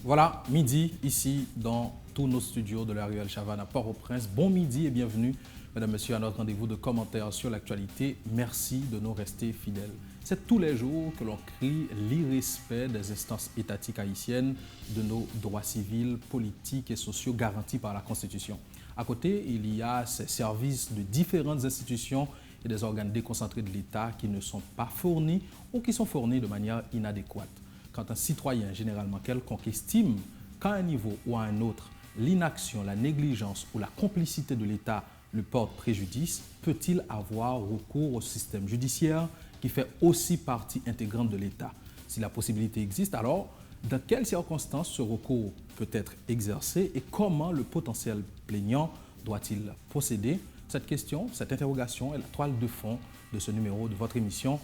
Voilà, midi, ici, dans tous nos studios de la Ruelle Chavannes à Port-au-Prince. Bon midi et bienvenue, mesdames, messieurs, à notre rendez-vous de commentaires sur l'actualité. Merci de nous rester fidèles. C'est tous les jours que l'on crie l'irrespect des instances étatiques haïtiennes, de nos droits civils, politiques et sociaux garantis par la Constitution. À côté, il y a ces services de différentes institutions et des organes déconcentrés de l'État qui ne sont pas fournis ou qui sont fournis de manière inadéquate. Quand un citoyen, généralement quelconque, estime qu'à un niveau ou à un autre, l'inaction, la négligence ou la complicité de l'État lui porte préjudice, peut-il avoir recours au système judiciaire qui fait aussi partie intégrante de l'État? Si la possibilité existe, alors dans quelles circonstances ce recours peut être exercé et comment le potentiel plaignant doit-il procéder? Cette question, cette interrogation est la toile de fond de ce numéro de votre émission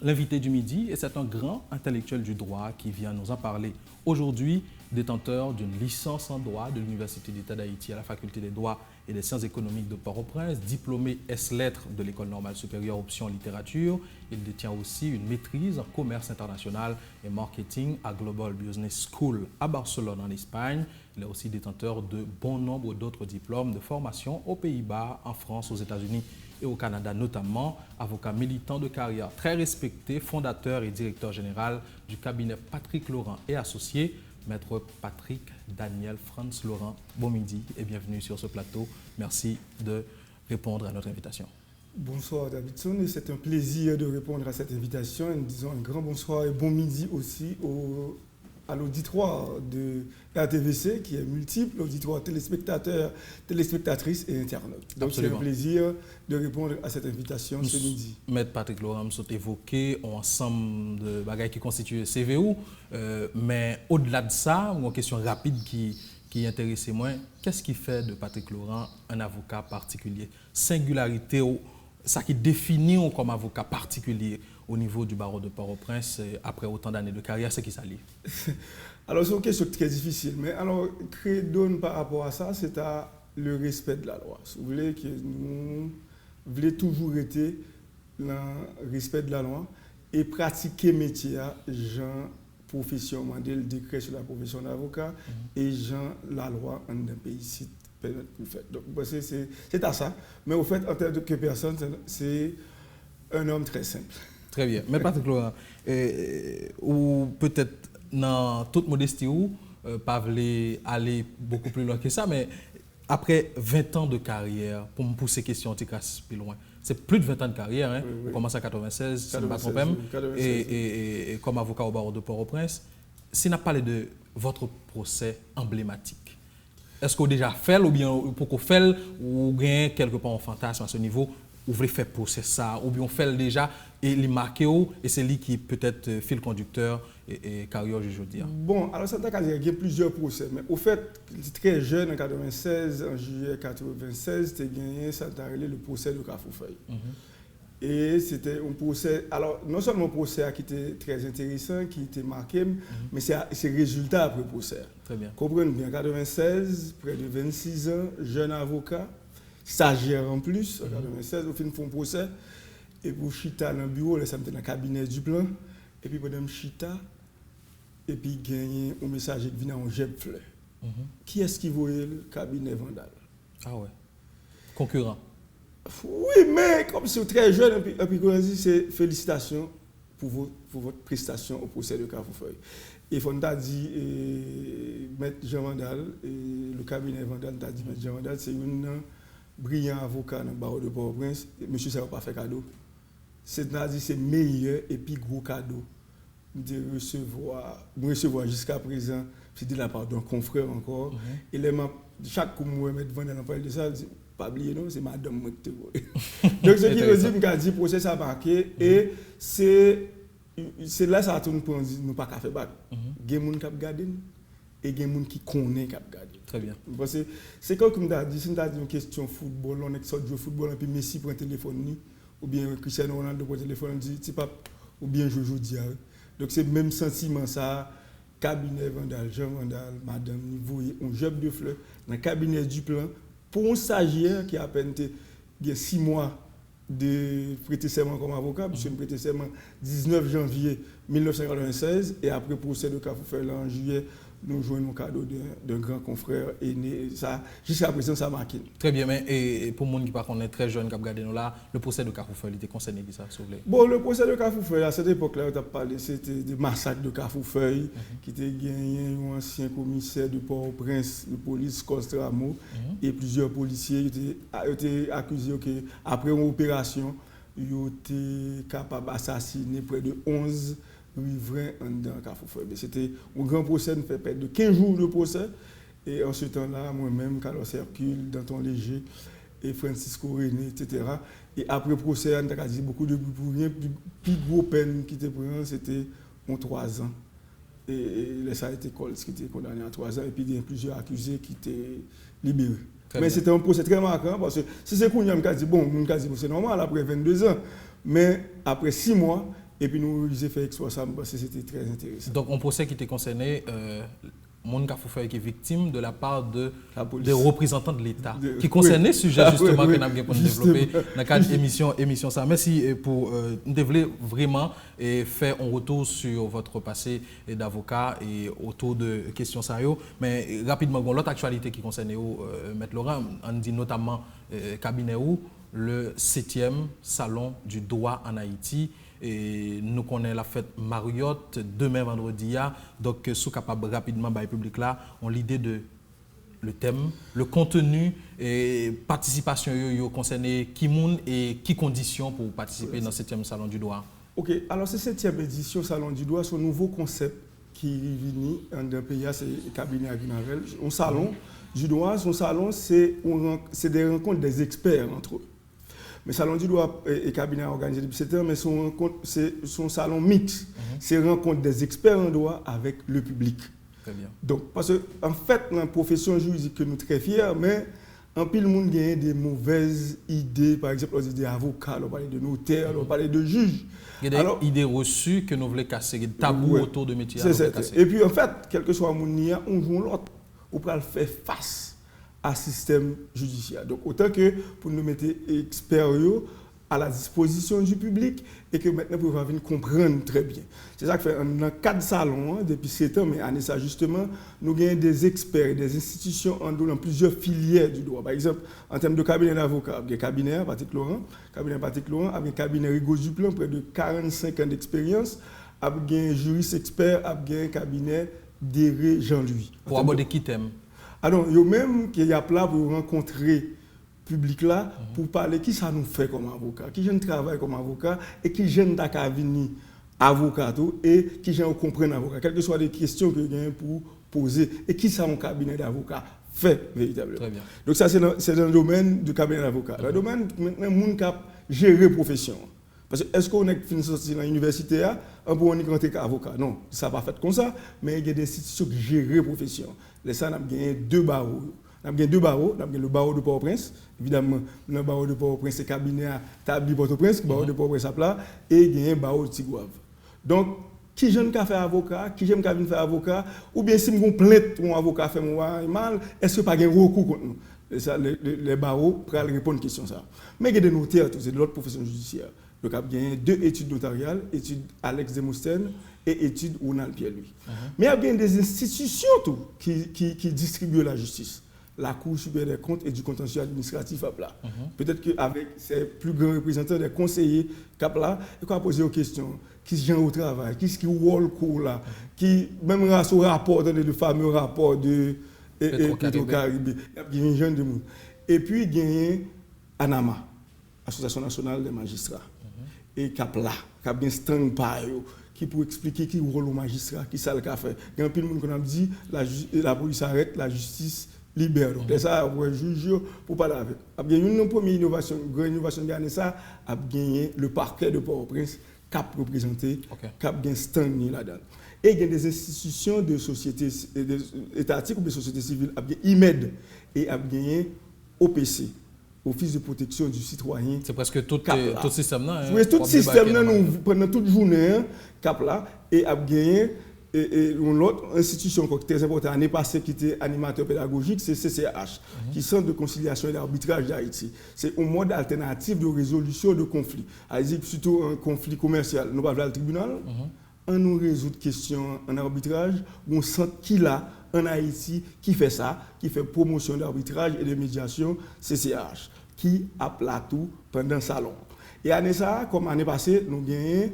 L'invité du midi, et c'est un grand intellectuel du droit qui vient nous en parler aujourd'hui, détenteur d'une licence en droit de l'Université d'État d'Haïti à la Faculté des droits et des sciences économiques de Port-au-Prince, diplômé S-Lettres de l'École normale supérieure option littérature. Il détient aussi une maîtrise en commerce international et marketing à Global Business School à Barcelone en Espagne. Il est aussi détenteur de bon nombre d'autres diplômes de formation aux Pays-Bas, en France, aux États-Unis et au Canada notamment, avocat militant de carrière très respecté, fondateur et directeur général du cabinet Patrick Laurent et associé, maître Patrick Daniel Franz Laurent. Bon midi et bienvenue sur ce plateau. Merci de répondre à notre invitation. Bonsoir Davidson, et c'est un plaisir de répondre à cette invitation. Et nous disons un grand bonsoir et bon midi aussi à l'auditoire de RTVC qui est multiple, auditoire téléspectateurs, téléspectatrices et internautes. Donc c'est un plaisir de répondre à cette invitation ce midi. Maître Patrick Laurent, nous avons évoqué un ensemble de bagages qui constituent CVU, mais au-delà de ça, une question rapide qui intéresse moi, qu'est-ce qui fait de Patrick Laurent un avocat particulier? Singularité, ça qui définit comme avocat particulier au niveau du barreau de Port-au-Prince après autant d'années de carrière, c'est qui ça lit? Alors c'est une question très difficile, mais alors credo par rapport à ça, c'est le respect de la loi. Si vous voulez que nous voulons toujours être dans le respect de la loi et pratiquer métier, genre profession, le décret sur la profession d'avocat et genre la loi en un pays ici. Donc c'est à ça, mais au fait en tant que personne, c'est un homme très simple. Très bien. Mais Patrick Laurent, ou peut-être dans toute modestie, pas aller beaucoup plus loin que ça, mais après 20 ans de carrière, pour me pousser question, tu casses plus loin. C'est plus de 20 ans de carrière, hein? Oui. On commence à 96, si je ne me trompe pas, et comme avocat au barreau de Port-au-Prince. Si on a parlé de votre procès emblématique, est-ce qu'on a déjà fait ou bien pour qu'on fait ou bien quelque part en fantasme à ce niveau? Vous voulez faire procès ça, ou bien on fait déjà et les marquer et c'est lui qui peut-être fil conducteur et carrière aujourd'hui. Bon, alors ça il y a plusieurs procès, mais au fait, très jeune en 1996, en juillet 1996, tu as gagné ça le procès de Cafoufeuille. Et c'était un procès, alors non seulement un procès qui était très intéressant, qui était marqué, mais c'est résultat après le procès. Très bien. Comprenez bien, en 1996, près de 26 ans, jeune avocat, stagiaire en plus, en 1996, au fin de un procès, et pour chita dans le bureau, là, ça me dans le cabinet du plan, et puis pendant chita, et puis gagner un message qui vient en jeb fleur. Qui est-ce qui voyait le cabinet Vandal? Ah ouais. Concurrent. Oui, mais comme c'est très jeune, et puis quand on dit, c'est félicitations pour votre prestation au procès de Cafoufeuille. Et Fonda dit, Maître Jean Vandal, et le cabinet Vandal t'a dit, Maître Jean Vandal, c'est un brillant avocat dans le barreau de Port-au-Prince. Monsieur, ça ne va pas faire cadeau. C'est-à-dire c'est meilleur et puis gros cadeau de recevoir jusqu'à présent, c'est de la part d'un confrère encore. Et chaque coup, moi, Maître Vandal en parle de ça, dit, pas oublier, non, c'est madame Motte. Donc, ce qui veut dire que dit, le procès a marqué, et c'est là ça tourne pour dire, nous pas qu'à faire bac. Il y a des gens qui regardent et il y a des gens qui connaissent qui regardent. Très bien. C'est comme tu as dit, si tu as dit une question football, on est sorti jouer football, et puis Messi prend le téléphone, ou bien Cristiano Ronaldo prend le téléphone, dit, tu pas, ou bien Jojo Dia. Donc, c'est le même sentiment, ça. Cabinet Vandal, Jean Vandal, madame, vous voyez, un job de fleurs, dans le cabinet du plan, pour un stagiaire qui a à peine 6 mois de prêter serment comme avocat, puisque je prêté serment 19 janvier 1996, et après procès de Cafoufeuille en juillet nous jouons un cadeau d'un grand confrère aîné. Ça, jusqu'à présent, ça marque. Très bien, mais et pour les gens qui ne sont très jeunes, qui regardent nous là, le procès de Carrefour était concerné qui ça, s'il vous plaît? Bon, le procès de Carrefour, à cette époque-là, on a parlé, c'était des massacres de Carrefour qui étaient gagné un ancien commissaire de Port-au-Prince, de police Costramo, et plusieurs policiers qui étaient accusés qu'après une opération, ils étaient capables d'assassiner près de 11 riverains dans Carrefour. C'était un grand procès, nous fait près de 15 jours de procès. Et en ce temps-là, moi-même, Carlos Hercule, Danton Léger, et Francisco René, etc. Et après le procès, on a dit beaucoup de bruit pour rien. Le plus gros peine qui était pris, c'était 3 ans. Et ça a été Coles qui était condamné à 3 ans. Et puis il y a plusieurs accusés qui étaient libérés. Mais c'était un procès très marquant parce que si c'est qu'on a dit, bon, c'est normal après 22 ans. Mais après 6 mois, et puis nous avons fait exploit ça parce que c'était très intéressant. Donc un procès qui était concerné, Moun Carrefour qui est victime de la part des représentants de l'État, qui concernait le sujet justement que nous avons développé dans le cadre de l'émission. Merci pour nous vraiment faire un retour sur votre passé d'avocat et autour de questions sérieuses. Mais rapidement, l'autre actualité qui concerne Maître Laurent, on dit notamment cabinet le 7e salon du droit en Haïti. Et nous connaissons la fête Marriott demain vendredi. Donc, sous capable rapidement par le public là, on l'idée de le thème, le contenu et participation concerné qui monde et qui conditions pour participer dans ce 7e salon du droit. Ok, alors ce 7e édition salon du droit, c'est un nouveau concept qui est venu dans un pays, c'est le cabinet à Guinavel. Un salon du droit, son salon, c'est des rencontres des experts entre eux. Mais salon du droit et cabinet organisé depuis 7 ans, mais c'est son salon mixte. C'est rencontre des experts en droit avec le public. Très bien. Donc, parce qu'en fait, dans la profession juridique, nous sommes très fiers, mais en pile, le monde gagne des mauvaises idées. Par exemple, on dit des avocats, on parle de notaires, on parle de juges. Il y a des idées reçues que nous voulons casser, des tabous autour de métier. Et puis, en fait, quel que soit le monde, on joue l'autre. On peut le faire face à système judiciaire. Donc, autant que pour nous mettre experts à la disposition du public et que maintenant, pour venir comprendre très bien. C'est ça que fait dans 4 salons, depuis 7 ans, mais année ça justement, nous avons des experts, des institutions dans plusieurs filières du droit. Par exemple, en termes de cabinet d'avocats, il y a un cabinet Patrick Laurent, un cabinet Rigaud Duplan, près de 45 ans d'expérience, il y a un juriste expert, il y a un cabinet Déré Jean-Louis. Pour aborder qui thème? Alors, il y a même qui est là pour rencontrer le public là, pour parler qui ça nous fait comme avocat, qui j'aime travailler comme avocat et qui j'aime venir avocat et qui j'aime comprendre avocat, quelles que soient les questions que j'ai pour poser et qui ça mon cabinet d'avocat fait véritablement. Très bien. Donc ça c'est dans le domaine du cabinet d'avocat. Le domaine maintenant moun cap gérer profession. Parce que est-ce qu'on est fini sorti dans l'université on peut rentrer avocat? Non, ça n'a pas fait comme ça, mais il y a des institutions qui gèrent profession. Les ça, on a gagné 2 barreaux. On a gagné 2 barreaux. On a gagné le barreau de Port-au-Prince. Évidemment, le barreau de Port-au-Prince, c'est le cabinet à Tabli Port-au-Prince, le barreau de Port-au-Prince à plat, et il y a un barreau de Tigouave. Donc, qui j'aime qu'à faire avocat, qui j'aime qu'à venir faire avocat, ou bien si je plainte mon avocat fait mal, est-ce que pas un recours contre nous? Les barreaux pour répondre à la question. Mais il y a des notaires, c'est de l'autre profession judiciaire. Donc, il y a 2 études notariales, études Alex Demosthène et études Ronald Pierre-Louis. Mais il y a des institutions qui distribuent la justice. La Cour supérieure des comptes et du contentieux administratif à plat. Peut-être qu'avec ses plus grands représentants, des conseillers là, il faut poser aux questions. Qui se gère au travail? Qui est le cours là? Qui, même grâce au rapport, le fameux rapport de Petro-Caribé, il y a un jeune de monde. Et puis, il y a ANAMA, Association nationale des magistrats. Et Capla, qui a bien stand par eux, qui pour expliquer qui rôle au magistrat, qui ça le fait. Il y a un peu de monde qui a dit la police arrête, la justice libère. Donc, ça, on juge pour parler avec. Il y a une première innovation, une grande innovation de ça, a gagné le parquet de Port-au-Prince, qui a représenté, qui a bien stand là-dedans. Et il y a des institutions de sociétés étatiques ou de sociétés civiles, il y a IMED et il y a OPC. Office de protection du citoyen. C'est presque tout le système là. Oui, tout le système là, nous prenons toute journée, cap là, et a gagné une autre institution qui est très importante l'année passée qui était animateur pédagogique, c'est CCH, qui est Centre de conciliation et d'arbitrage d'Haïti. C'est un mode alternatif de résolution de conflits. C'est surtout un conflit commercial. Nous ne pouvons pas aller au tribunal. on nous résout question en arbitrage, on sent qui là en Haïti qui fait ça, qui fait promotion d'arbitrage et de médiation CCH, qui a plateau pendant le salon. Et année ça, comme année passée, nous gagnons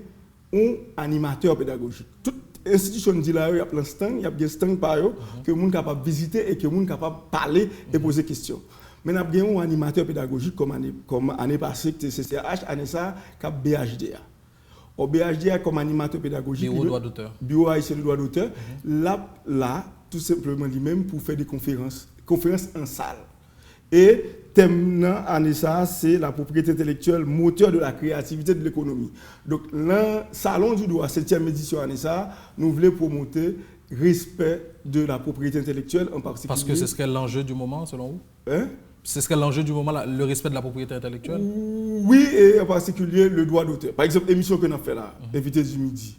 un animateur pédagogique. Toute institution dit là, il y a plein de stands, il y a des stands par eux que les gens sont capables de visiter et que les gens sont capables de parler et poser des questions. Mais nous avons un animateur pédagogique comme année passée, que CCH, année ça, qui a BHDA. Au BHDA comme animateur pédagogique. Bureau droit d'auteur. Bureau haïtien de droit d'auteur. Là, tout simplement lui-même pour faire des conférences en salle. Et thème année ça, c'est la propriété intellectuelle, moteur de la créativité de l'économie. Donc, le salon du droit, 7e édition année ça, nous voulons promouvoir respect de la propriété intellectuelle en particulier. Parce que c'est ce qu'est l'enjeu du moment, selon vous? Hein? C'est ce qu'est l'enjeu du moment, le respect de la propriété intellectuelle? Oui, et en particulier le droit d'auteur. Par exemple, l'émission que nous avons fait là, Invité du Midi,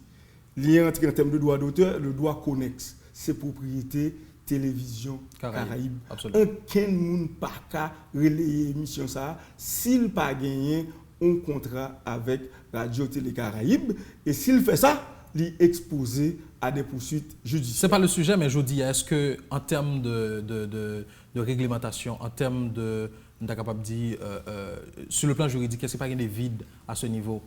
lien entre en termes de droit d'auteur, le droit connexe, c'est propriété télévision Caraïbes. Aucun monde n'a pas relayer l'émission ça s'il n'a pas gagné un contrat avec Radio Télé Caraïbes. Et s'il fait ça, il est exposé à des poursuites judiciaires. Ce n'est pas le sujet, mais je dis, est-ce qu'en termes de réglementation, en termes de, on est capable de dire, sur le plan juridique, est-ce qu'il n'y a pas des vides à ce niveau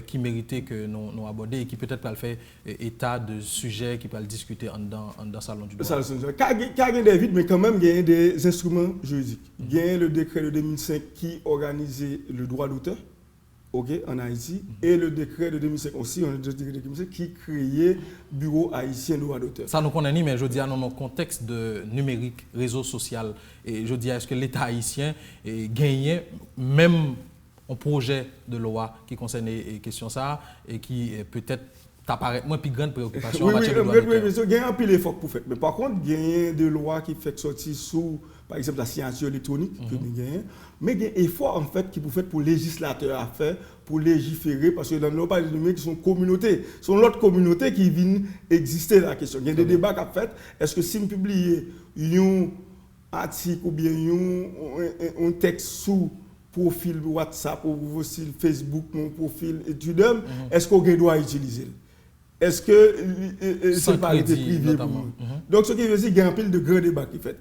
qui méritait que nous abordions et qui peut-être pas le faire état de sujets qui peut le discuter dans le salon du droit? Il y a des vides, mais quand même, il y a des instruments juridiques. Il y a le décret de 2005 qui organisait le droit d'auteur. En Haïti, et le décret de 2005 aussi, qui créait le bureau haïtien de droit d'auteur. Ça nous connaît, mais je dis dans un contexte de numérique, réseau social, et je dis est-ce que l'État haïtien gagne même un projet de loi qui concerne les questions ça et qui peut-être apparaît moins plus grande préoccupation en matière de droit d'auteur. Oui, il y a un pile effort pour faire. Mais par contre, il y a des lois qui font sortir sous, par exemple, la signature électronique que nous gagnons. Mais il y a un effort en fait qui peut faire pour le législateur à faire, pour légiférer, parce que dans nos pays numériques, sont communautés, sont l'autre communauté qui vient exister la question. Il y a des débats qui sont faits. Est-ce que si nous publions un article ou bien un texte sous profil WhatsApp ou profil Facebook, mon profil étudiant, est-ce qu'on doit utiliser? Est-ce que c'est pas été privé pour nous? Donc, ce qui veut dire qu'il y a un pile de grands débats qui fait.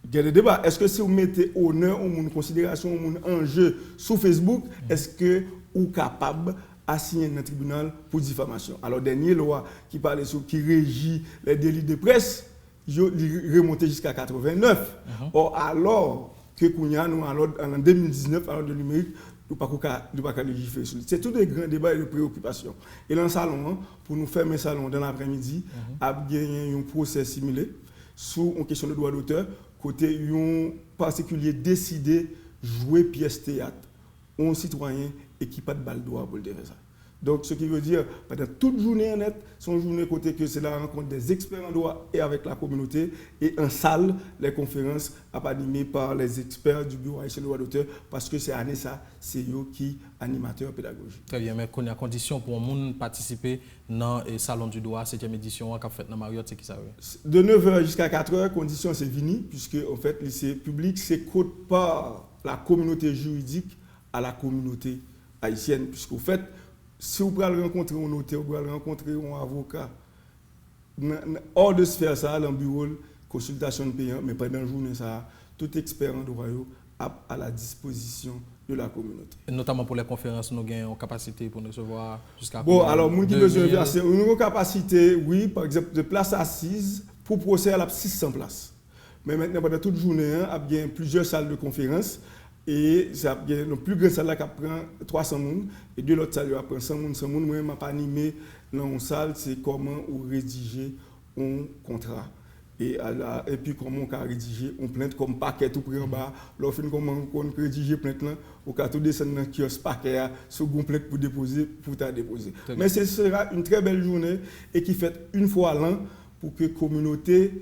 Il y a des débats. Est-ce que si vous mettez honneur ou une considération ou un enjeu sur Facebook, est-ce que vous êtes capable d'assigner un tribunal pour diffamation? Alors, dernière loi qui parle sur qui régit les délits de presse, il remonté jusqu'à 89. Or, alors que nous en 2019, alors de numérique, nous ne pas légiférer sur. C'est tous des grands débats et des préoccupations. Et dans le salon, pour nous faire un salon dans l'après-midi, a gagné un procès simulé sur une question de droit d'auteur, côté un particulier décidé de jouer pièce théâtre, un citoyen et qui n'a pas de balle droit pour le faire ça. Donc, ce qui veut dire, pendant toute journée en net, son journée côté que c'est la rencontre des experts en droit et avec la communauté, et en salle, les conférences animées par les experts du bureau haïtien de droit d'auteur, parce que c'est Anessa, c'est eux qui animateur pédagogique. Très bien, mais qu'on a condition pour un monde participer dans le salon du droit, 7e édition, qu'a fait dans Marriott, c'est qui ça veut? De 9h jusqu'à 4h, condition c'est fini, puisque en fait, le lycée public, c'est code par la communauté juridique à la communauté haïtienne, puisqu'au fait, si vous pouvez rencontrer un notaire, vous pouvez rencontrer un avocat, hors de se faire ça dans le bureau, consultation de payant, mais pendant la journée, ça, tout expert en droit à la disposition de la communauté. Et notamment pour les conférences, nous avons une capacité pour nous recevoir jusqu'à... Bon, alors, nous qui besoin de placer, une capacité, oui, par exemple, de places assises pour procéder à 600 places. Mais maintenant, pendant toute journée, il y a plusieurs salles de conférences. Et ça y a une plus grande salle qui prend 300 personnes et deux autres salles qui prennent 100 personnes. Moi, je n'ai pas animé dans une salle, c'est comment on rédiger un contrat. Et puis comment on rédiger une plainte comme paquet tout près en bas. Lorsque on rédige une plainte, on peut tout descendre dans le kiosque paquet, sur une plainte pour déposer, pour ta déposer. Mais ce sera une très belle journée et qui fait une fois à l'an pour que la communauté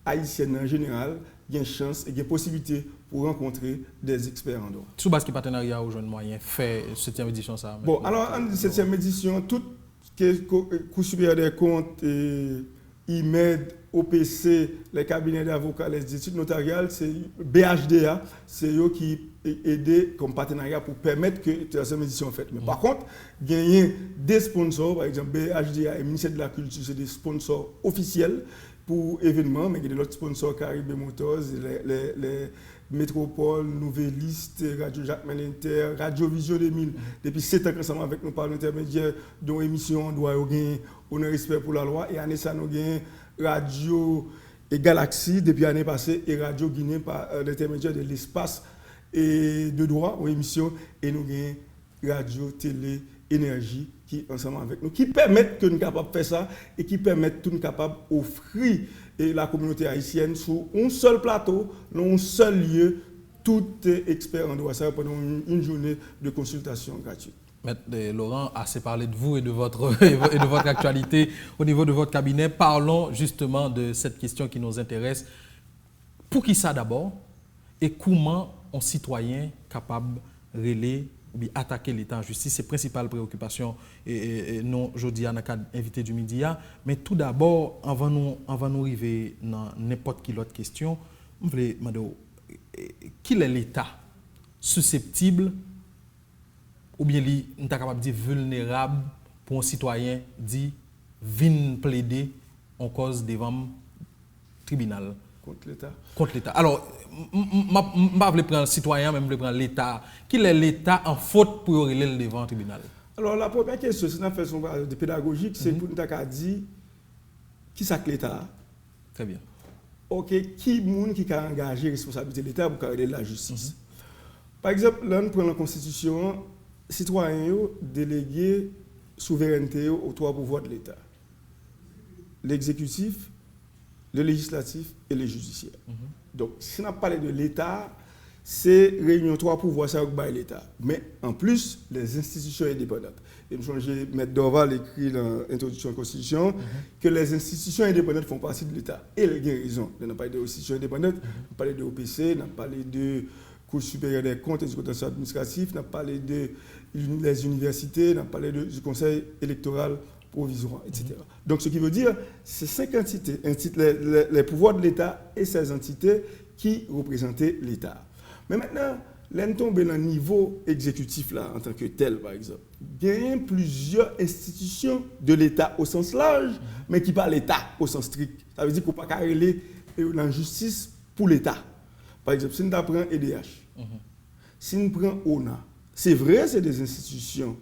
haïtienne en général ait une chance et ait une possibilité pour rencontrer des experts en droit. Sous base qui partenariat au jeune moyen fait 7e édition ça? Bon, alors en 7e édition, tout ce qui est Cour supérieure des comptes et IMED, OPC, les cabinets d'avocats, les études notariales, c'est BHDA, c'est eux qui aident comme partenariat pour permettre que la troisième édition soit faite. Mais par contre, il y a des sponsors, par exemple BHDA et le ministère de la Culture, c'est des sponsors officiels pour événements, mais il y a d'autres sponsors, Caribé Motors, les Métropole, Nouvelliste, Radio Jacques Melinter, Radio Vision 2000. Depuis 7 ans ensemble avec nous par l'intermédiaire dont émission on doit gagner honneur respect pour la loi et année ça nous gagne Radio et Galaxy depuis l'année passée et Radio Guinée par l'intermédiaire de l'espace et de droit aux émissions et nous gagne Radio Télé Énergie qui ensemble avec nous qui permettent que nous capables de faire ça et qui permettent que nous capables d'offrir et la communauté haïtienne sur un seul plateau, dans un seul lieu, tout expert en droit pendant une journée de consultation gratuite. Maître Laurent, assez parlé de vous et de votre actualité au niveau de votre cabinet. Parlons justement de cette question qui nous intéresse. Pour qui ça d'abord et comment un citoyen capable de relayer ou bien attaquer l'État en justice, c'est la principale préoccupation et non aujourd'hui à notre invité du midi. Mais tout d'abord, avant nous arriver dans n'importe quelle autre question, je voulais demander quel est l'État susceptible ou bien nous sommes capables de dire vulnérable pour un citoyen dit vient plaider en cause devant le tribunal contre l'État. Contre l'État. Alors, je ne vais pas prendre le citoyen, mais je vais prendre l'État. Quel est l'État en faute pour aller devant le tribunal? Alors, la première question, c'est une façon de pédagogique, c'est pour nous dire qui c'est que l'État? Très bien. Ok, qui est qui a engagé la responsabilité de l'État pour aller la justice? Par exemple, là, nous prenons la Constitution, citoyens délégués souveraineté aux trois pouvoirs de l'État. L'exécutif, le législatif et le judiciaire. Donc, si on parle de l'État, c'est réunion trois pouvoirs, ça va l'État. Mais en plus, les institutions indépendantes. Et M. Maître Dorval écrit dans l'introduction de la Constitution que les institutions indépendantes font partie de l'État. Et il a raison. On a parlé de institutions indépendantes, on a parlé de OPC, on a parlé de Cour supérieure des comptes et du contentieux administratif, on a parlé de les universités, on a parlé du Conseil électoral provisoire, etc. Donc, ce qui veut dire, c'est 5 entités, les pouvoirs de l'État et ces entités qui représentaient l'État. Mais maintenant, là, nous tombons dans le niveau exécutif, là, en tant que tel, par exemple. Il y a plusieurs institutions de l'État au sens large, mais qui parlent l'État au sens strict. Ça veut dire qu'on ne peut pas carrer la justice pour l'État. Par exemple, si nous prenons EDH, si nous prenons ONA, c'est vrai, c'est des institutions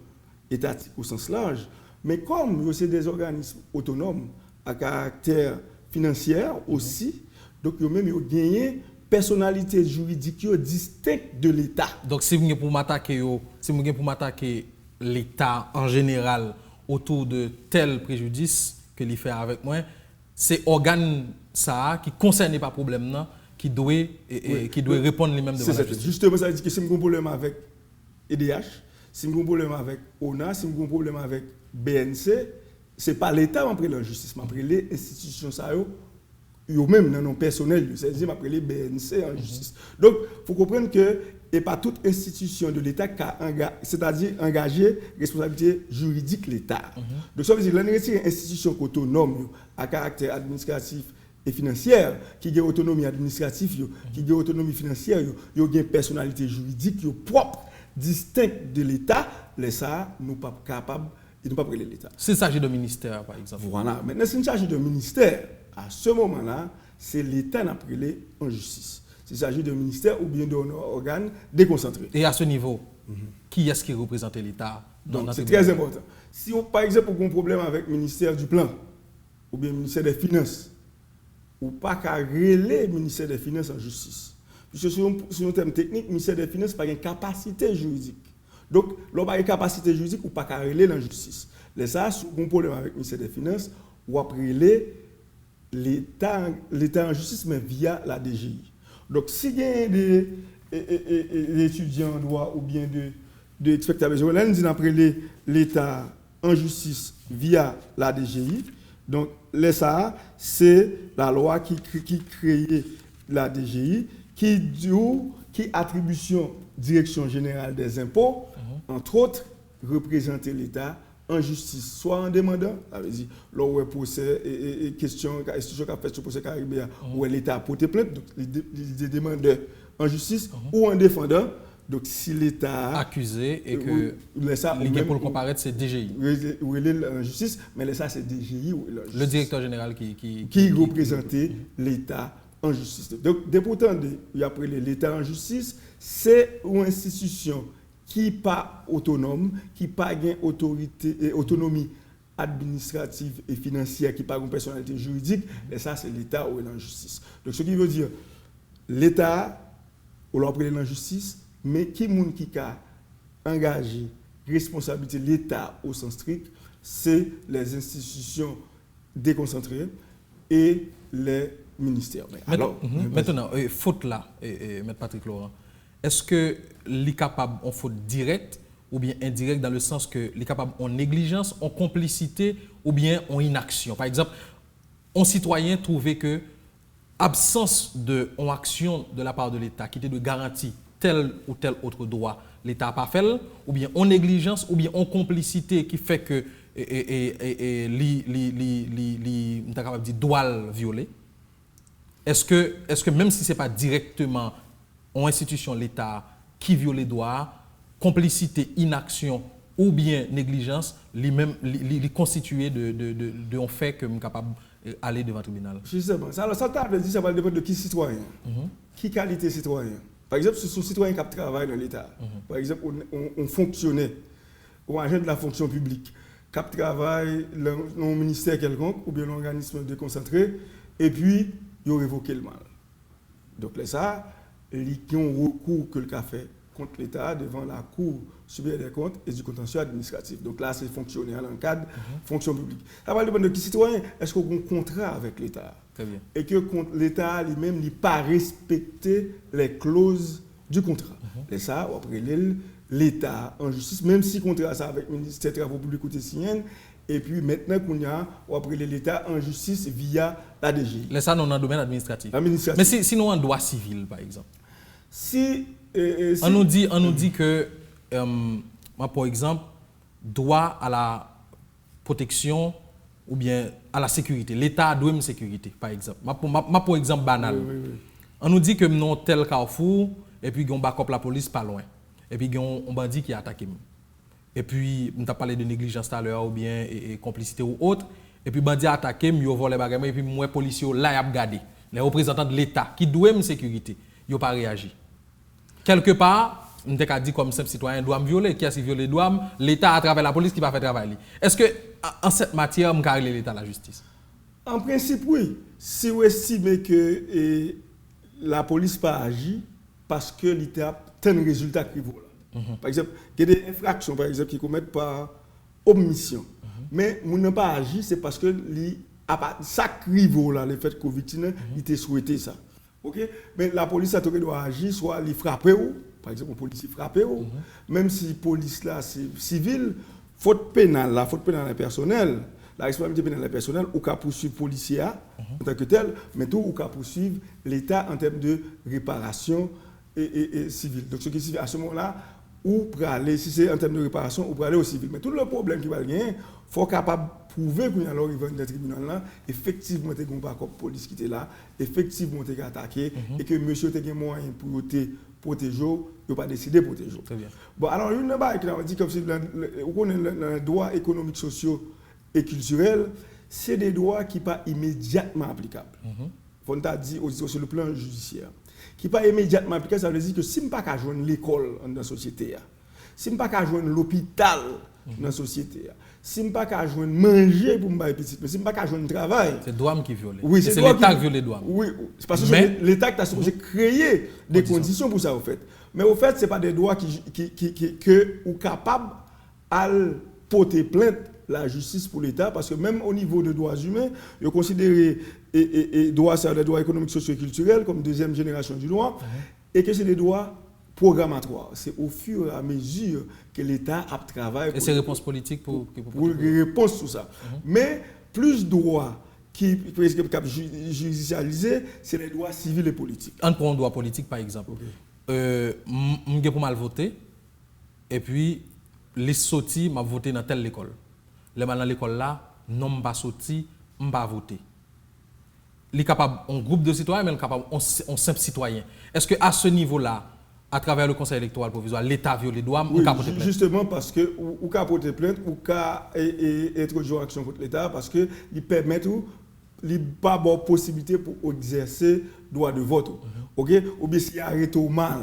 étatiques au sens large, mais comme c'est des organismes autonomes à caractère financier aussi, donc ils ont même gagné personnalité juridique distincte de l'État. Donc si vous voulez pour m'attaquer l'État en général autour de tel préjudice que l'il fait avec moi, c'est organe ça qui concerne pas problème non qui doit répondre les mêmes devant la justice. Justement ça veut dire que si vous avez un problème avec EDH, si vous avez un problème avec ONA, si vous avez un problème avec BNC, c'est pas l'État qui a pris la justice, mais après les institutions ça yo même dans non personnel, c'est-à-dire après les BNC en justice. Donc il faut comprendre que et pas toute institution de l'État qui a c'est-à-dire engagé responsabilité juridique l'État. Donc ça veut dire l'une institution autonome à caractère administratif et financière qui a autonomie administrative, qui a autonomie financière, qui a une personnalité juridique propre, distincte de l'État, les ça nous pas capable et nous pas prêter l'État. S'il s'agit de ministère par exemple. Voilà, maintenant s'il s'agit de ministère, à ce moment-là, c'est l'État qui a prêté en justice. S'il s'agit de ministère ou bien d'un organe déconcentré. Et à ce niveau, qui est-ce qui représente l'État? Donc c'est très important. Si par exemple on a un problème avec le ministère du Plan ou bien le ministère des Finances, ou pas qu'à relayer le ministère des Finances en justice. Puisque sur un terme technique, le ministère des Finances n'a pas une capacité juridique. Donc, l'on n'a pas une capacité juridique ou pas qu'à relayer la justice. Les ça, si on a un problème avec le ministère des Finances, ou à relayer l'État en justice, mais via la DGI. Donc, s'il y a des étudiants en droit ou bien des spectateurs, là, nous disons après l'État en justice via la DGI. Donc, ça, c'est la loi qui crée la DGI, qui attribution direction générale des impôts, entre autres, représenter l'État en justice, soit en demandant, ça veut dire, là où est procès et question, institution qui a fait ce procès caribéen, où l'État a porté plainte, donc les demandeurs en justice ou en défendant. Donc si l'État accusé et que l'idée pour le comparaître, c'est DGI. Oui, il est en justice, mais ça c'est DGI ou le directeur général qui représentait l'État en justice. Donc, pourtant, après l'État en justice, c'est une institution qui n'est pas autonome, qui n'a pas autonomie administrative et financière, qui n'a pas une personnalité juridique, et ça, c'est l'État ou en justice. Donc, ce qui veut dire, l'État, ou l'on en justice, mais qui a engagé responsabilité de l'État au sens strict, c'est les institutions déconcentrées et les ministères. Maintenant, faute là, M. Patrick Laurent, est-ce que les capables en faute directe ou bien indirecte dans le sens que les capables en négligence, en complicité ou bien en inaction? Par exemple, un citoyen trouvait que absence de en action de la part de l'État qui était de garantie tel ou tel autre droit, l'État n'a pas fait, ou bien en négligence, ou bien en complicité qui fait que doit le violer. Est-ce que même si ce n'est pas directement en institution l'État qui viole les droits, complicité, inaction ou bien négligence, les constituer de un fait que je suis capable d'aller devant le tribunal? Justement, ça veut dire ça va dépendre de qui citoyen, qui qualité citoyen. Par exemple, si c'est un citoyen qui travaille dans l'État, par exemple, on fonctionnaire, ou agent de la fonction publique, qui travaille dans un ministère quelconque, ou bien l'organisme déconcentré, et puis, il a révoqué le mal. Donc, là, ça, il y a un recours que le a fait contre l'État devant la Cour supérieure des comptes et du contentieux administratif. Donc là, c'est fonctionnaire dans le cadre fonction publique. Ça va dépendre de qui citoyen, est-ce qu'on a un contrat avec l'État? Très bien. Et que l'État lui-même n'a pas respecté les clauses du contrat. Et ça, après l'État en justice, même si le contrat ça avec le ministère des Travaux publics ou signé, et puis maintenant qu'on y a après l'État en justice via la DGI. Mais ça, non, dans le domaine administratif. Mais sinon, en droit civil, par exemple. Si on nous dit que, moi, par exemple, droit à la protection ou bien à la sécurité. L'État doit une sécurité, par exemple. Par exemple, banal. Oui. On nous dit que nous tel carrefour, et puis on backup la police pas loin. Et puis on un bandit qui a attaqué. Et puis, on t'a parlé de négligence tout à l'heure, ou bien et complicité ou autre. Et puis, bandit a attaqué, il a volé les bagages, et puis moi, policiers, là, il a regardé. Les représentants de l'État qui doivent une sécurité, ils n'ont pas réagi. Quelque part, on t'a dit comme simple citoyen, doit me violer. Qui a violé doit l'État à travers la police qui va faire travail. Est-ce que, en cette matière, on peut carrer l'État à la justice? En principe, oui. Si vous estimez que la police n'a pas agi parce que l'État a un résultat qui vaut. Par exemple, il y a des infractions par exemple, qui commettent par omission. Mais on n'a pas agi, c'est parce que chaque niveau, le fait que victime, il était souhaité ça. Okay? Mais la police a doit agir, soit les frapper, par exemple, la police frappe, même si la police là, c'est civil, faute pénale personnelle, la responsabilité pénale personnelle, ou qu'à poursuivre les policiers en tant que tel, mais tout, ou qu'à poursuivre l'État en termes de réparation et civil. Donc, ce qui signifie à ce moment-là, ou pour aller, si c'est en termes de réparation, ou pour aller au civil. Mais tout le problème qui va gagner, il faut capable prouver qu'il y a l'arrivée d'un tribunal là, effectivement, il y a un backup police qui était là, effectivement, il y a attaqué, et que monsieur a des moyens pour protéger, il n'a pas décidé de protéger. Très bien. Bon, alors, une base qui a dit comme si le droit économique, sociaux et culturel, c'est des droits qui ne sont pas immédiatement applicables. On t'a dit aussi sur le plan judiciaire. Qui n'est pas immédiatement appliqué, ça veut dire que si je ne peux pas joindre l'école dans la société, si je ne peux pas joindre l'hôpital dans la société, si je ne peux pas joindre manger pour me faire petit, si je ne peux pas joindre travail. C'est douane qui viole. Oui, c'est l'État qui viole les douanes. Oui, c'est parce que c'est l'État qui a supposé créer des conditions pour ça, au fait. Mais au fait, ce n'est pas des droits que sont capables de porter plainte la justice pour l'État, parce que même au niveau des droits humains, ils considèrent les droits économiques, sociaux et culturels comme deuxième génération du droit, et que c'est des droits programmatoires. C'est au fur et à mesure que l'État a travaillé. Et c'est réponse politique pour répondre sur ça. Mais plus de droits qui sont judicialisés, c'est les droits civils et politiques. On prend un droit politique, par exemple. Je pour mal voter, et puis les sorties m'a voté dans telle école. les mal dans l'école là, non pas sorti, pas voter. Il est capable un groupe de citoyens, mais il est capable un simple citoyen. Est-ce que à ce niveau-là, à travers le Conseil électoral provisoire, l'État viole les droits, oui, justement parce que ou qu'a porter plainte ou qu'a introduire action contre l'État parce que il permet ou il pas bonne possibilité pour exercer droit de vote. OK, ou bien s'il arrête au mal.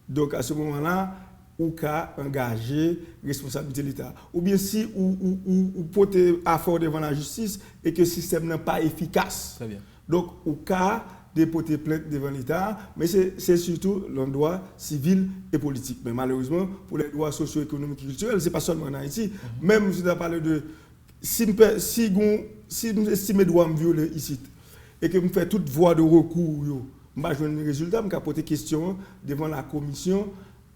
Donc à ce moment-là, ou qu'a engagé responsabilité de l'État. Ou bien si ou porter affaire devant la justice et que le système n'est pas efficace. Très bien. Donc au cas déporter plainte devant l'État, mais c'est surtout le droit civil et politique. Mais malheureusement, pour les droits socio-économiques et culturels, ce n'est pas seulement en Haïti. Même si on parle de... Si je estime les droits me violer ici, et que je fais toute voie de recours, je vais avoir un résultat, je vais poser question devant la Commission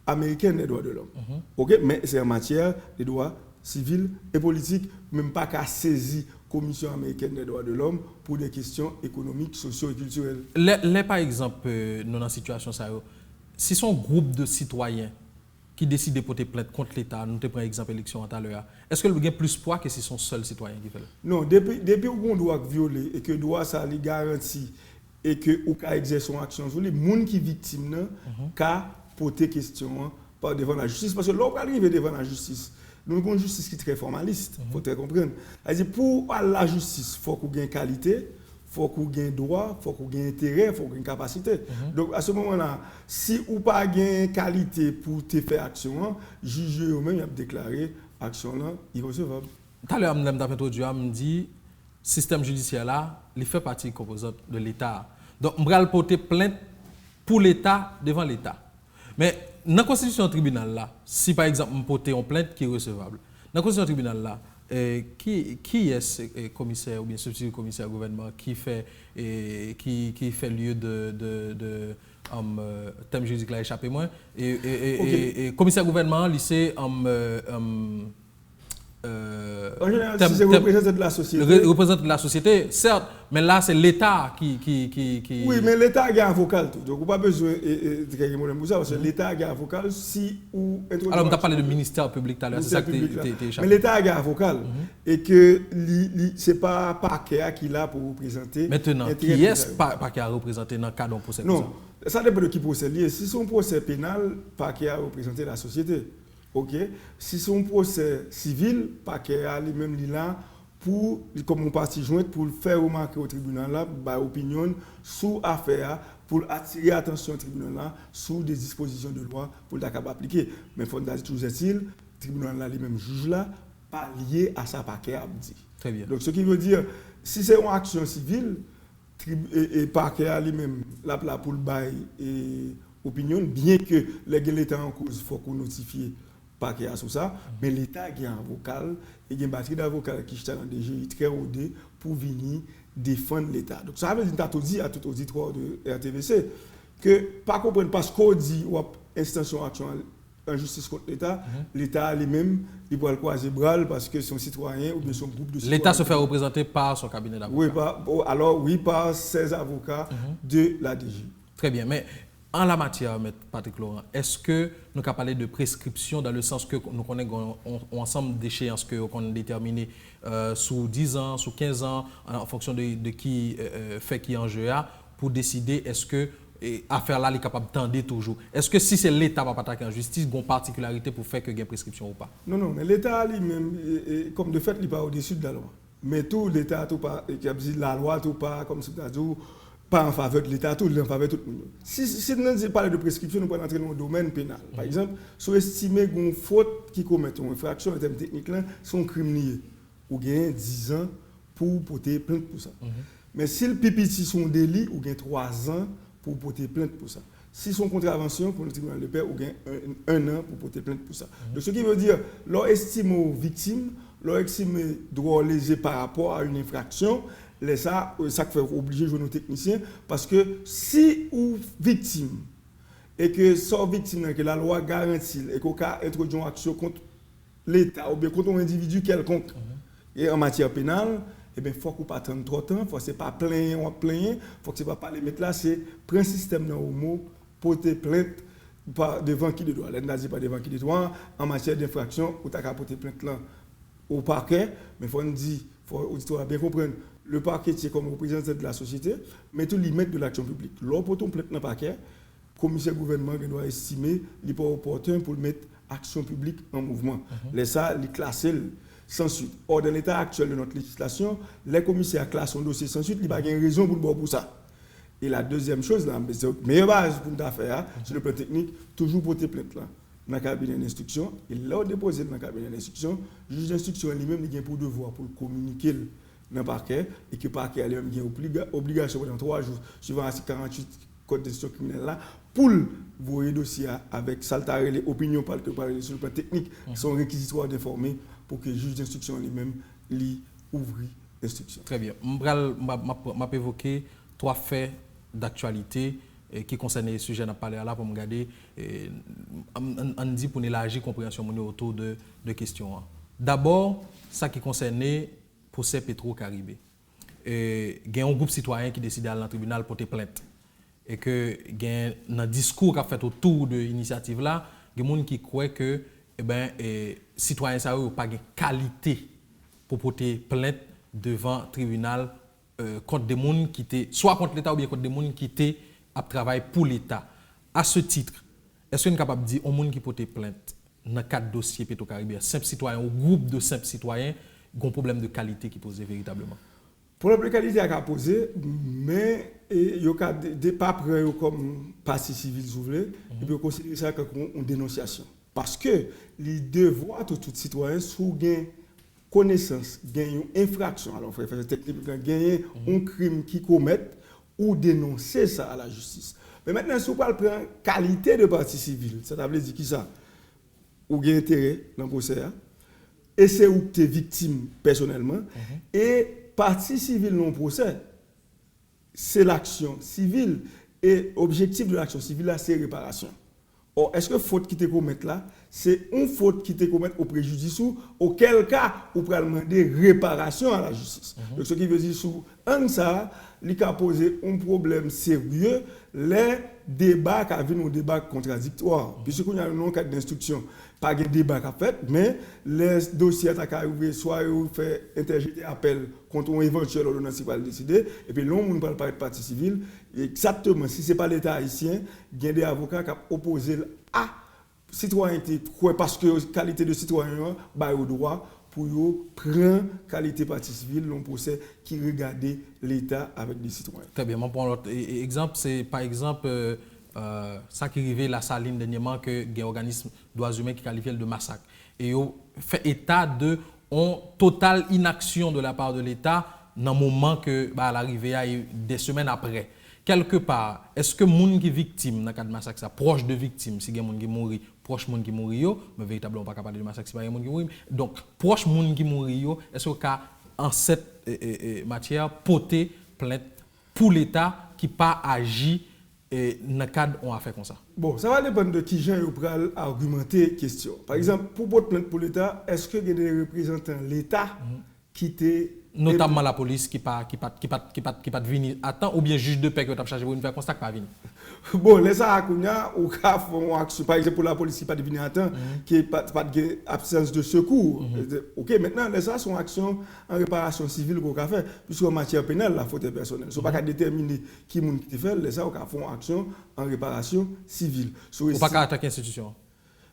américaine des droits de l'homme. OK? Mais c'est en matière des droits civils et politiques, même pas qu'à saisir Commission américaine des droits de l'homme pour des questions économiques, socio et culturelles. Par exemple, nous dans la situation, si son groupe de citoyens qui décide de porter plainte contre l'État, nous prenons exemple l'élection tout à l'heure, est-ce que le gain plus poids que si son seul citoyen qui fait ça? Non, depuis qu'on doit violer et que droit ça lui garantit et que ou ka exercer son action sur les gens qui victimes ka porter question par devant la justice parce que l'on va arriver devant la justice. Nous avons une justice qui est très formaliste, il faut très comprendre. C'est-à-dire, pour la justice, il faut qu'on ait qualité, il faut qu'on ait droit, il faut qu'on ait intérêt, il faut qu'on ait capacité. Donc, à ce moment-là, si ou pas gain qualité pour te faire action, juge eux-mêmes a déclaré action là irrecevable. Tout à l'heure, je me dit, le système judiciaire là, il fait partie composante de l'État. Donc, je vais porter plainte pour l'État devant l'État. Mais dans la constitution tribunal là, si par exemple on porte une plainte qui est recevable, dans la constitution tribunal là, qui est ce commissaire ou bien substitut commissaire au gouvernement qui fait lieu de thème juridique là échappé moins et commissaire gouvernement lycée en général, si c'est représentant de la société. Représentant de la société, certes, mais là c'est l'État qui... Oui, mais l'État a un avocat. Donc, on n'a pas besoin de quelqu'un pour ça, parce que l'État a un avocat si ou... Alors, on a parlé de ministère public tout à l'heure, c'est ça que tu échappé. Mais l'État a un avocat et que ce n'est pas parquet qui l'a pour représenter... Maintenant, qui est parquet à représenter dans le cadre d'un procès? Non, ça dépend de qui procès lié. Si c'est un procès pénal, parquet a représenté la société. OK, si c'est un procès civil, pas qu'il y a lui-même là pour comme on partie jointe pour faire remarquer au tribunal là ba opinion sur affaire pour attirer attention au tribunal là sur des dispositions de loi pour la capable appliquer. Mais faut dire toujours est-il, le tribunal là lui-même juge là pas lié à sa parquet a dit. Très bien. Donc ce qui veut dire si c'est une action civile et parquet a lui-même là pour le bail et opinion bien que l'État en cause faut qu'on notifie pas qu'il y a sur ça, mais l'État a un avocat et une batterie d'avocats qui sont dans des DGI très rodés pour venir défendre l'État. Donc ça veut dire à tout auditoire de RTVC que pas comprendre parce qu'on dit ou instance action en justice contre l'État, l'État lui-même il doit le croiser bras parce que son citoyen ou bien son groupe de citoyens. L'État se fait représenter par son cabinet d'avocats. Oui, par ses avocats de la DGI. Très bien, mais en la matière, M. Patrick Laurent, est-ce que nous avons parlé de prescription dans le sens que nous connaissons un ensemble d'échéances que nous avons déterminées sous 10 ans, sous 15 ans, en fonction de qui fait qui en jeu pour décider est-ce que l'affaire là est capable de tendre toujours. Est-ce que si c'est l'État qui va attaquer en justice, il y a une particularité pour faire que il y ait prescription ou pas? Non, mais l'État lui-même, comme de fait, il n'est pas au-dessus de la loi. Mais tout l'État, tout pas, la loi, tout pas, comme c'est dit, pas en faveur de l'État, tout en faveur de tout le monde. Si nous parlons de prescription, nous pouvons entrer dans le domaine pénal. Par exemple, si on estime qu'une faute qui commet une infraction en termes techniques, sont criminels, ou gagne 10 ans pour porter plainte pour ça. Mais si le pipiti sont délit, ou gagne 3 ans pour porter plainte pour ça. Si son contravention pour le tribunal de paix, ou gagne 1 an pour porter plainte pour ça. Donc ce qui veut dire, leur estime aux victimes, leur estime droit léger par rapport à une infraction, ça fait obliger de jouer nos techniciens parce que si ou victime et que soit victime que la loi garantit et qu'on a introduit une action contre l'État ou bien contre un individu quelconque et en matière pénale, eh bien faut qu'on pas attendre trop de temps, faut c'est pas plaindre, faut que c'est pas les mettre là, c'est prendre un système dans le mot porter plainte pas devant qui de droit, l'État dit pas devant qui de droit en matière d'infraction ou t'as qu'à porter plainte là au parquet, mais il faut bien comprendre, le parquet c'est comme représentant de la société, mais tout les mettre de l'action publique. Lors pour ton plainte dans le parquet, le commissaire gouvernement doit estimer qu'il n'est pas opportun pour mettre action publique en mouvement. Laisse ça, les classer sans suite. Or, dans l'état actuel de notre législation, les commissaires classent un dossier sans suite, il n'y a pas de raison pour ça. Et la deuxième chose, la meilleure base pour nous faire, sur le plan technique, toujours porter plainte là, dans le cabinet d'instruction. Et là, déposer dans le cabinet d'instruction, le juge d'instruction lui-même, il a pour devoir pour le communiquer dans le parquet, et que le parquet lui-même a obligation pendant 3 jours, suivant l'article 48 Code d'instruction criminelle là, pour voir le dossier avec saltarer les opinions par sur le plan technique, sont réquisitoires d'informer pour que le juge d'instruction lui-même lui ouvre l'instruction. Très bien. Je vais évoquer 3 faits d'actualité qui concernent les sujets qu'on a parlé là pour me regarder. On dit pour élargir la compréhension autour de questions. D'abord, ça qui concernait le procès Petro-Caribé. Il y a un groupe citoyen qui décide d'aller dans le tribunal pour porter plainte. Et que dans le discours qu'a fait autour de l'initiative là, il y a des gens qui croient que les citoyens n'ont pas de qualité pour porter plainte devant le tribunal contre des gens qui étaient soit contre l'État ou bien contre des gens qui étaient à travailler pour l'État. À ce titre, est-ce qu'on est capable de dire aux gens qui portent plainte dans le cadre de dossier Petro-Caribé, simple citoyen ou groupe de simples citoyens, ont un problème de qualité qui pose véritablement? Problème de qualité à poser, mais il y a pas prêt comme partie civile souverain, et puis considérer ça comme une dénonciation. Parce que les devoirs de tout citoyen sous gain connaissance, gain une infraction, alors il faut techniquement gagner un crime qui commettent ou dénoncer ça à la justice. Mais maintenant, si on parle de qualité de partie civile, ça veut dire qui ça? Ou gain intérêt dans le procès, et c'est où tu es victime personnellement, et partie civile non procès, c'est l'action civile. Et l'objectif de l'action civile, c'est réparation. Or, est-ce que faute qui te commettre là, c'est une faute qui te commettre au préjudice ou auquel cas, on peut demander réparation à la justice. Donc, ce qui veut dire, sous un ça, il a posé un problème sérieux, les débats qui avaient un débat contradictoire. Puisque nous avons un cadre d'instruction, pas de débat à fait, mais les dossiers à ouvrir, soit ils fait interjeter appel contre un éventuel ordonnance qui va le décider, et puis l'on ne parle pas de partie civile. Exactement, si ce n'est pas l'État haïtien, il y a des avocats qui opposent à citoyenneté, parce que la qualité de citoyen a au droit pour prendre qualité partie civile, l'on procès qui regarde l'État avec des citoyens. Très bien, mon l'autre exemple, c'est par exemple ça qui arrivait la Saline dernièrement que des organismes droits humains qui qualifient de massacre. Et ils fait état de totale inaction de la part de l'État dans le moment que l'arrivée des semaines après. Quelque part, est-ce que les gens qui sont victimes dans le cas de massacre, proche de victimes, si il y a des gens qui mourent, proche de gens qui mourent, mais véritablement pas capable de massacre, si il y a des gens qui mourent. Donc, proche de gens qui mourent, est-ce que en cette matière, porter plainte pour l'État qui n'a pas agi dans le cadre on a fait comme ça? Bon, ça va dépendre de qui j'ai pour argumenter la question. Par exemple, pour porter plainte pour l'État, est-ce que y a des représentants de l'État qui étaient notamment la police qui pas venir à temps ou bien juge de paix qui t'a chargé pour une faire constat pas venir. Bon, les ça au cas font action par exemple pour la police qui pas venir à temps qui pas de absence de secours. OK, maintenant les ça sont actions en réparation civile qu'on faire puisque en matière pénale la faute est personnelle. So pas déterminer qui moun qui fait les ça au cas font action en réparation civile. Ou pas qu'à attaquer l'institution.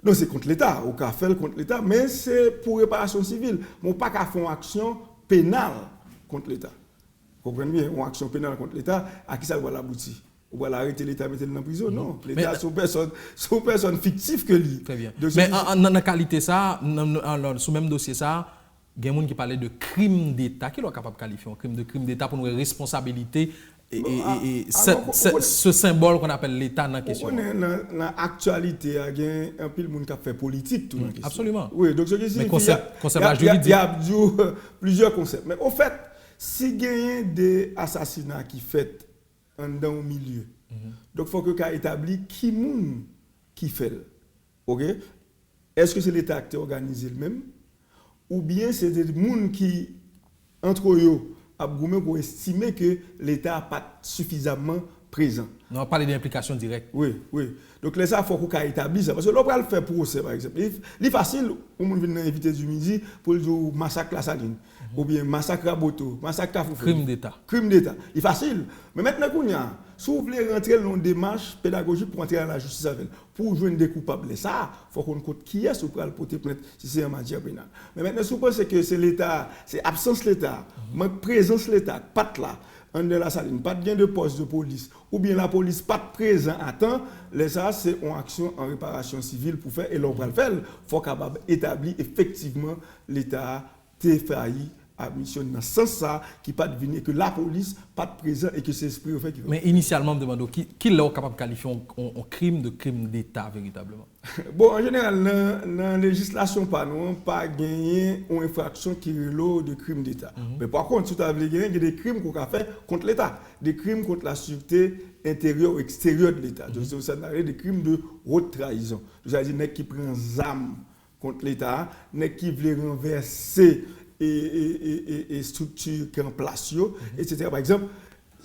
Non, c'est contre l'État, au cas fait contre l'État, mais c'est pour réparation civile. Mon pas qu'à font action pénale contre l'État. Vous comprenez bien, une action pénale contre l'État, à qui ça va l'aboutir? On va l'arrêter l'État, mettre dans la prison? Non. L'État, c'est une personne fictive que lui. Très bien. Mais dans la qualité, ça, sous le même dossier, ça, il y a des gens qui parlaient de crime d'État. Qui est capable de qualifier un crime d'État pour une responsabilité et ce symbole qu'on appelle l'État dans la question? Dans l'actualité, il y a un peu de monde qui a fait politique tout dans la question. Absolument. Oui, donc ce qui signifie il y a plusieurs concepts. Mais au fait, si il y a des assassinats qui fait dans le milieu, donc il faut que l'on établisse qui moun qui fait. OK? Est-ce que c'est l'État qui a organisé le même ou bien c'est des gens qui entre eux pour estimer que l'État n'a pas suffisamment présent. On va parler d'implication directe. Oui. Donc, là, ça, il faut qu'on établisse ça. Parce que l'on va le faire procès, par exemple. Il est facile, on vient inviter du midi pour le dire massacre la Saline, ou bien massacre à Boto, massacre à Foufou. Crime d'État. Crime d'État. Il est facile. Mais maintenant, si vous voulez rentrer dans une démarche pédagogique pour entrer dans la justice avec, pour joindre des coupables, ça, il faut qu'on compte qui est pour porter plainte si c'est en matière pénale. Mais maintenant, si vous pensez que c'est l'État, c'est absence de l'État, présence de l'État, pas là. De la Saline, pas de gain de poste de police, ou bien la police pas présent à temps, ça c'est une action en réparation civile pour faire, et l'on va le faire, il faut capable établir effectivement l'État failli à mission dans ce sens ça qui pas deviner que la police pas présent et que c'est esprit au fait qui. Mais initialement, me demande qui est capable de qualifier un crime d'État véritablement. Bon, en général, dans la législation, pas gagné une infraction qui est de crime d'État. Mais par contre, si tu as gagné, il y a des crimes qu'on a fait contre l'État, des crimes contre la sûreté intérieure ou extérieure de l'État. Donc, ça n'a des crimes de haute trahison. C'est-à-dire, nèg qui prend armes contre l'État, nèg qui veut renverser et structure qui en place, etc. Par exemple,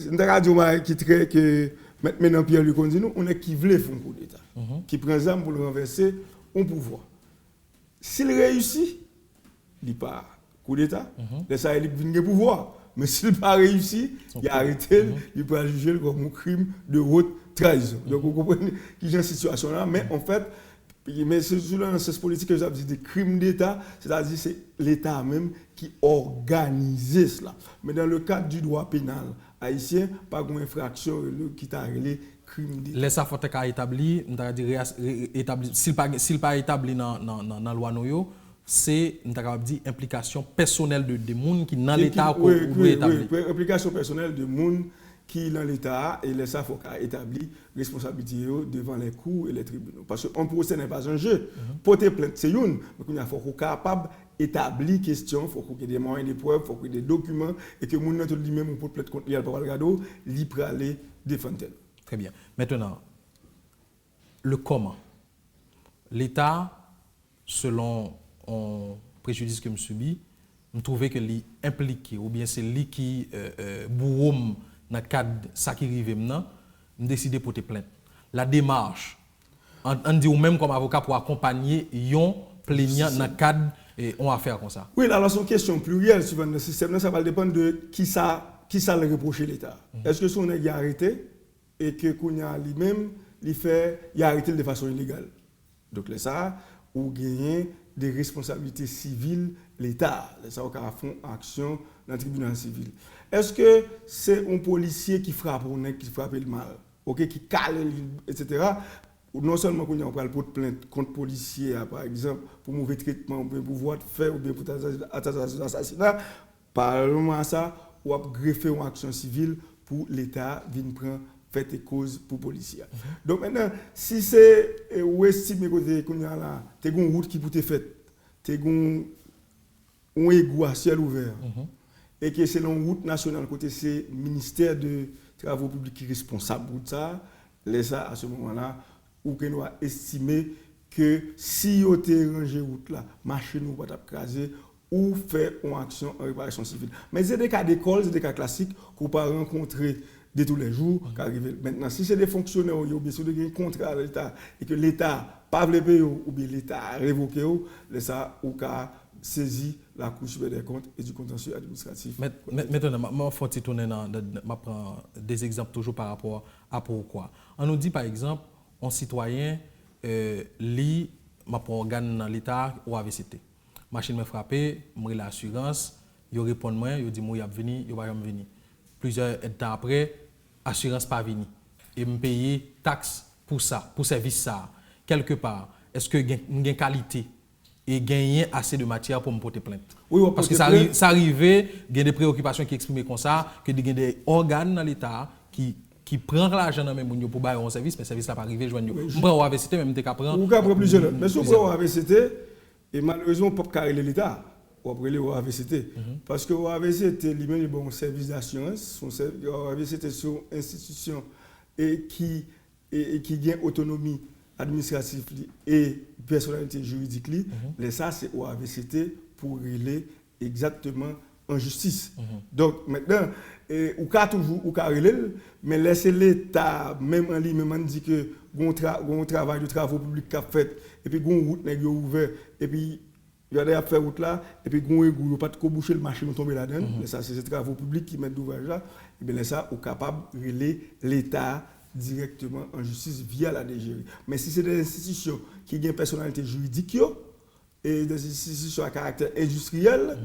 une radio qui traite que maintenant Pierre Lucon dit nous, on est qui veut faire un coup d'État, qui prend des armes pour le renverser au pouvoir. S'il réussit, il part coup d'État, ça il vient au pouvoir. Mais s'il n'a pas réussi, il a arrêté, il peut juger comme un crime de haute trahison. Donc vous comprenez qu'il y a une situation là, mais en fait, mais c'est sur le sens politique que j'avais dit des crimes d'État, c'est-à-dire c'est l'État même qui organise cela. Mais dans le cadre du droit pénal haïtien, pas une infraction qui t'a révélé crime d'État. Laisse ça faut établi, s'il pas établi dans la loi noyo, c'est implication personnelle de monde qui dans l'État ou établi. Oui, implication personnelle de monde qui dans l'État et les ça faut établir responsabilité devant les cours et les tribunaux parce que un procès n'est pas un jeu. Porter plainte c'est une, mais il faut qu'on capable établir question, faut qu'il y ait des moyens de preuve, faut qu'il y ait des documents et que moun tout lui même pour plainte contre lui pour regarder li pour aller défendre. Très bien. Maintenant le comment l'État selon un préjudice que me subit, me trouvait que li impliqué ou bien c'est lui qui bourroum dans le cadre de ça qui arrive maintenant, je décidé de porter plainte. La démarche, on dit ou même comme avocat pour accompagner un plaignant dans le cadre on va faire comme ça. Oui, alors c'est une question plurielle suivant le système, ça va dépendre de qui ça le reprocher l'État. Est-ce que son est arrêté et que Kounia lui-même il a arrêté de façon illégale. Donc là ça ou gagner des responsabilités civiles l'État, ça on fait action dans le tribunal civil. Est-ce que c'est un policier qui frappe le mal, qui cale, etc. Ou non seulement qu'on a pour plainte contre policier, par exemple, pour mauvais traitement, pour pouvoir faire ou bien pour assassinat, parallèlement à ça, ou à greffer une action civile pour l'État vienne prendre fait et cause pour policier. Donc maintenant, si c'est ou estime qu'on a là, tu as une route qui peut être faite, tu as un égout à ciel ouvert. Et que c'est la route nationale, côté c'est le ministère de Travaux publics qui est responsable de ça, ça à ce moment-là, ou qu'on doit estimer que si on a rangé route là, machine ou pas craser ou faire une action en réparation civile. Mais c'est des cas d'école, c'est des cas classiques qu'on peut rencontrer de tous les jours. Maintenant, si c'est des fonctionnaires ou bien si des contrats à l'État et que l'État pas veut payer ou bien l'État a révoqué, ça ou qu'a saisi la Cour supérieure des comptes et du contentieux administratif. Maintenant, je vais tourner prendre des exemples toujours par rapport à pourquoi. On nous dit par exemple, un citoyen lit ma organe dans l'État ou AVCT. Machine me frappé, moi l'assurance, il répond moi, il dit moi il va venir, il va jamais venir. Plusieurs temps après, assurance pas venir et me payer taxe pour ça, pour service ça. Quelque part, est-ce que gain qualité et gagner assez de matière pour me porter plainte? Oui, parce que ça arrivait, il y a des préoccupations qui expriment comme ça, que il y a des organes dans l'État qui prennent l'argent dans même pour bailler un service, mais le service n'a pas arrivé, joindre. On prend au AVCT, même t'es qu'à prendre. Ou qu'à prendre plusieurs. Mais si on prend au AVCT, et malheureusement, on ne peut pas carrer l'État. On peut aller au AVCT. Parce que au AVCT, lui-même, il a un service d'assurance. Au AVCT, c'est une institution qui gagne autonomie administrative et personnalité juridique. Ça, c'est au AVCT pour régler exactement en justice. Donc maintenant, ou ka toujours ou ka relève, mais laisser l'État même en lui-même dit que gon travail de travaux publics qu'a fait et puis gon route nèg yo ouvert et puis il y a faire route là et puis gon égout pas de boucher le marché nous tomber là-dedans. Mais ça c'est ces travaux publics qui mettent d'ouvrage là et bien ça ou capable relayer l'État directement en justice via la DGI. Mais si c'est des institutions qui ont une personnalité juridique et des institutions à caractère industriel,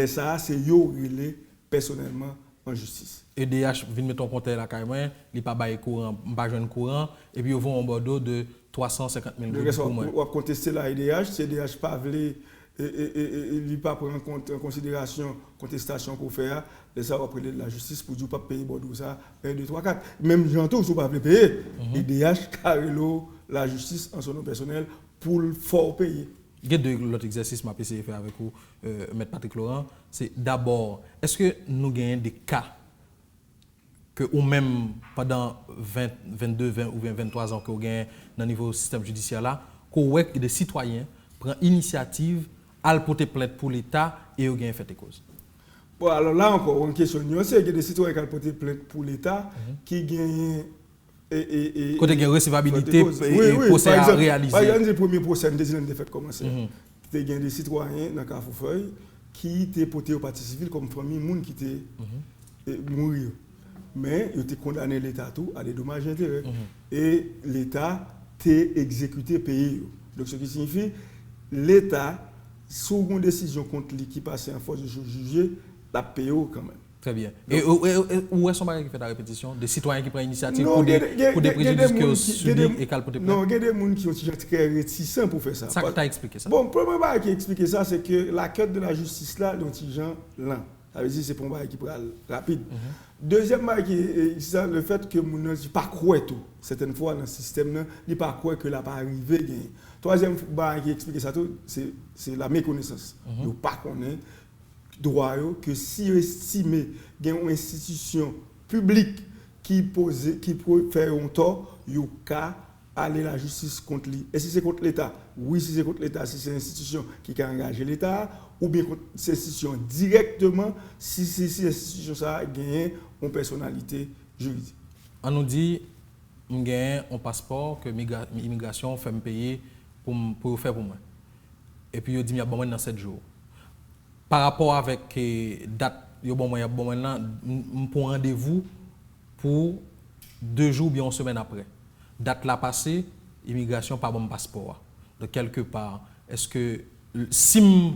ça c'est yo relais personnellement en justice. EDH vient mettre ton compteur là carrément, il pas bail courant, pas jeune courant et puis ils vont en bordeaux de 350 000 gouttes pour moi. On va contester la EDH, si EDH pas veut il pas prendre en considération contestation pour faire, ça va prendre de la justice pour dire pas payer bordeaux ça 1 2 3 4. Même j'entends si pas payer, EDH carrément la justice en son nom personnel pour le fort payer. Il y a l'autre exercice que je vais essayer de faire avec vous, M. Patrick Laurent, c'est d'abord, est-ce que nous avons des cas que ou même pendant 22, 20 ou 23 ans que vous avez dans le niveau du système judiciaire là, que des citoyens prennent initiative à porter plainte pour l'État et vous avez fait des causes? Bon, alors là encore, une question nuancée, il y a des citoyens qui ont porté plainte pour l'État qui gagnent côté de recevabilité et procès à réaliser. Par exemple, le premier procès, le deuxième de fait commencé. Il y a des citoyens dans Carrefourfeuille qui étaient portés au parti civil comme famille moun qui étaient mourir. Mais ils étaient condamnés l'État tout à des dommages et intérêts. Et l'État t'est exécuté payé. Donc ce qui signifie l'État sous une décision contre lui qui passe en force de juger la paye quand même. Très bien. Et où est-ce qu'on qui fait la répétition? Des citoyens qui prennent l'initiative pour des préjudices qui ont subi et qui ont porté plainte? Non, il y a des gens qui sont très réticents pour faire ça. Ça t'a expliqué ça? Bon, le premier bail qui explique ça, c'est que la quête de la justice là, les gens lent. Ça veut dire que c'est pour un bail qui est rapide. Deuxième bail qui est le fait que les gens ne pas croire tout. Certaines fois, dans le système, ils ne pas croire que là pas arrivé. Troisième bail qui explique ça tout, c'est la méconnaissance. Ils ne pas connaître droit que si estimé qu'il y a une institution publique qui peut faire un tort, il y a aller la justice contre lui. Et si c'est contre l'État, oui, si c'est contre l'État, si c'est une institution qui a engagé l'État, ou bien contre cette institution directement, si l'institution ça a gagné une personnalité juridique. On nous dit qu'on gagne un passeport que l'immigration fait me payer pour faire pour moi. Et puis, il dit qu'il y a bon dans 7 jours. Par rapport avec date, il y a bon pour rendez-vous pour 2 jours ou bien une semaine après. Date là passée, immigration pas bon passeport. De quelque part, est-ce que si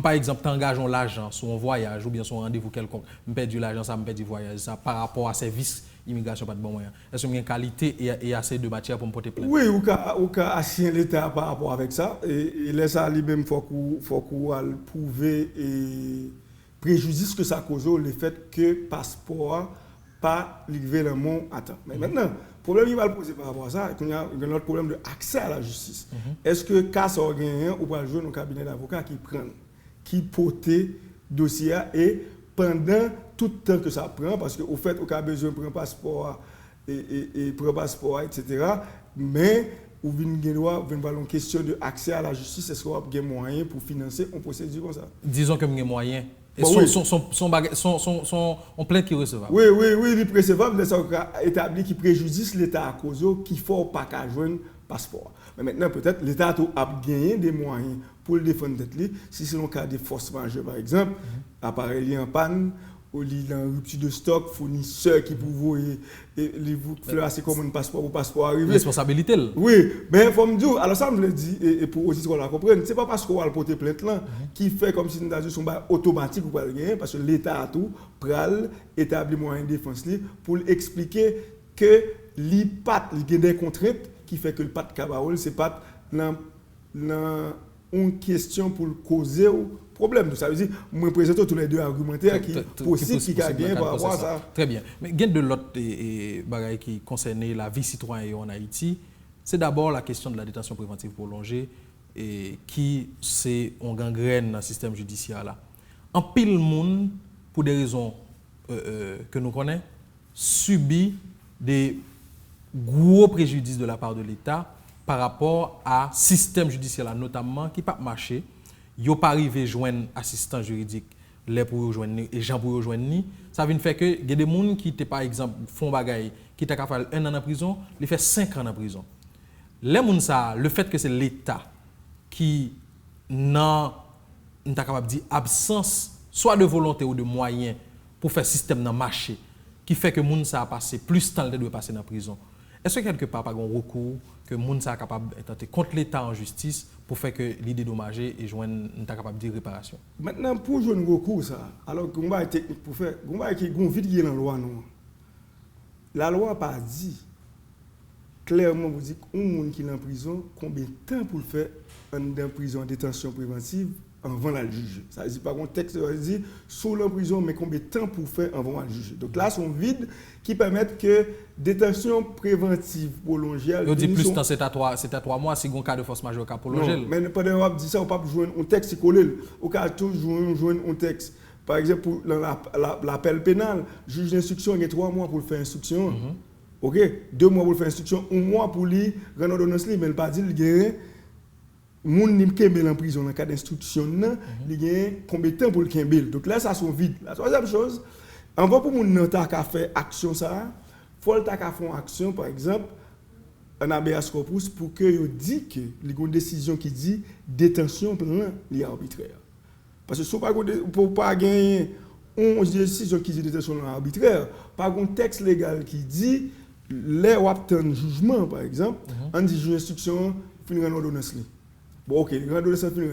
par exemple t'engageons l'argent sur un voyage ou bien sur un rendez-vous quelconque, me perdu l'argent ça me perdu voyage ça par rapport à service immigration pas de bon moyen. Est-ce qu'il y a une qualité et assez de matière pour me porter plainte? Oui, ou ka assigner l'État par rapport avec ça et laisse ça lui-même faut qu'on prouver et préjudice que ça cause le fait que passeport pas livré le monde à temps. Mais maintenant, le problème qu'il va poser par rapport à ça, il y a un autre problème d'accès à la justice. Est-ce que cas ça gagne ou pas jouer dans cabinet d'avocat qui porte dossier et pendant tout le temps que ça prend parce qu'au fait on a besoin de prendre passeport et prendre passeport etc. mais ou une question de accès à la justice, est-ce qu'on a des moyens pour financer une procédure comme ça? Disons que des moyens. Et son plainte qui est recevable. Oui, il est recevable, mais ça a établi qui préjudice l'État à cause qu'il ne faut pas qu'à joindre passeport. Mais maintenant, peut-être l'État a gagné des moyens pour le défendre d'être libre. Si c'est le cas des forces majeures, par exemple, appareil en panne, ou en rupture de stock, fournisseur qui pouvait faire assez comme un passeport ou passeport arrivé. Responsabilité. Oui, mais il faut me dire, alors ça me le dit, et pour aussi qu'on la comprenne, ce n'est pas parce qu'on va le porter plainte là, qui fait comme si nous avions son bail automatique ou pas le gagner, parce que l'État a tout, pral, établi moyen de défense pour expliquer que l'IPAT, il y a des contraintes qui fait que le pat cabarol, c'est pas une question pour causer problème. Ça veut dire, moi, présente tous les deux argumentaires qui possible qui a bien par rapport à ça. Très bien. Mais il y a de l'autre bagaille qui concerne la vie citoyenne en Haïti. C'est d'abord la question de la détention préventive prolongée et qui c'est on gangrène dans le système judiciaire là. En pile monde pour des raisons que nous connaissons subit des gros préjudices de la part de l'État par rapport à système judiciaire là, notamment qui pas marché. Yo pas arrivé joindre assistant juridique les pour rejoindre et gens pour rejoindre, ça vient faire que il y a des gens qui par exemple font bagaille qui t'a fait 1 an en prison, ils fait 5 ans en prison. Les gens ça, le fait que c'est l'État qui n'a pas capable de dire absence soit de volonté ou de moyens pour faire système dans marché qui fait que moun ça a passé plus de temps de passer dans prison. Est-ce que quelque part pas un recours que moun ça capable de tenter contre l'État en justice pour faire que l'idée dédommagée et joindre pas capable de dire réparation? Maintenant pour jouer un recours ça, alors qu'on va technique pour faire, on va qui gon vite qui est dans la loi non. La loi pas dit clairement vous dit un monde qui est en prison combien de temps pour le faire en prison en détention préventive avant la juger. Ça veut dire par contre texte dit sous la prison mais combien de temps pour faire avant la juger. Donc là sont vides qui permettent que détention préventive prolongée. On dit plus temps c'est à 3 mois si un cas de force majeure cas prolongé. Non, mais pendant on dit ça on pas joindre un texte collé. Au cas toujours joindre un texte. Par exemple pour l'appel pénal, juge d'instruction il y a 3 mois pour faire instruction. OK, 2 mois pour faire instruction, 1 mois pour lui rendre ordonnance mais il pas dit il gagne moun qui est en prison dans le cas d'instruction, il y a combien de temps pour le kembel. Donc là, ça sont vide. La troisième chose, avant pour moun ta ka faire action ça, faut ta ka faire action par exemple en habeas corpus pour que yo dit que il y a une décision qui dit détention plein li arbitraire. Parce que si pas pour pas gagner une décision qui dit détention arbitraire, par un texte légal qui dit les obtenir jugement par exemple, on dit juge d'instruction fin rendre ordonnance. Bon, ok, il y a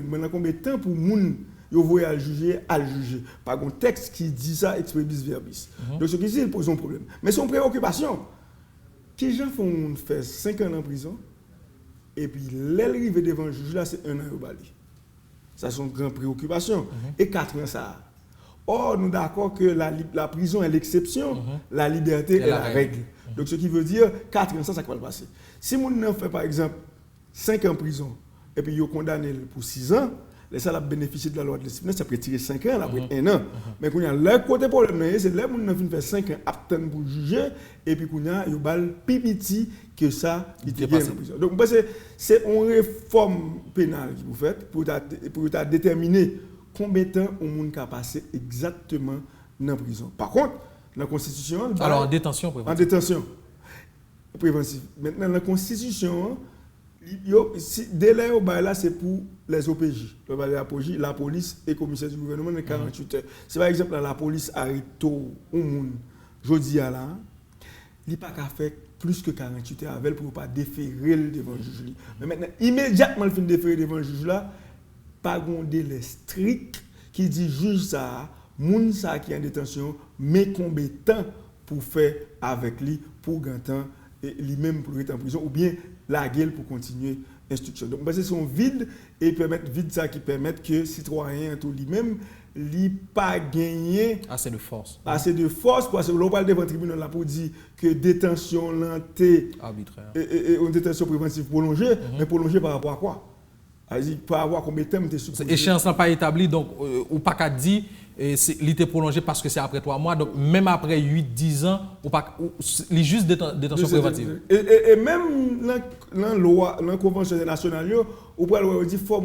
maintenant combien de temps pour moun yo voyer à juger, par un texte qui dit ça exprès verbis. Donc ce qui dit il pose un problème. Mais son préoccupation, qui gens font faire 5 ans en prison et puis l'arrivée devant le juge là c'est 1 an au bali. Ça c'est une grande préoccupation et 4 ans ça. Or nous d'accord que la prison est l'exception, la liberté est la règle. Donc ce qui veut dire 4 ans ça va le passer. Si moun nan fait par exemple 5 ans en prison et puis ils condamné pour 6 ans, ça a bénéficié de la loi de discipline, ça peut tirer 5 ans après 1 an. Mais quand il y a le côté problème, c'est là où on fait 5 ans apte pour juger et puis quand il y a bal pipiti que ça il était en prison. Donc c'est une réforme pénale que vous faites pour déterminer combien de temps on monde a passé exactement dans prison. Par contre, la constitution alors en détention préventive. En détention préventive. Maintenant la constitution délai au bail là c'est pour les OPJ, la police et le commissaire du gouvernement de 48 heures. C'est par exemple la police arrête un monde jodi à là, il pas qu'à faire plus que 48 heures avec pour pas déférer devant le juge. Mais maintenant immédiatement le fin déférer devant le juge là, pas un délai strict qui dit juge ça, moun ça qui est en détention, mais combien de temps pour faire avec lui pour gantan et lui-même pour être en prison ou bien la gueule pour continuer l'instruction. Donc, c'est son vide et permettre vide ça qui permet que citoyen tout lui-même lui pas gagner assez de force. Assez de force parce que l'on parle devant le tribunal là pour dire que détention lentée arbitraire et une détention préventive prolongée, mais prolongée par rapport à quoi? C'est-à-dire par rapport à combien de temps tu es supposé. Échéance n'a pas établi donc ou pas qu'à dire l'été prolongé parce que c'est après 3 mois, donc même après 8-10 ans, il juste détention préventive. Et même dans la loi, dans la convention nationale, on peut dire qu'il faut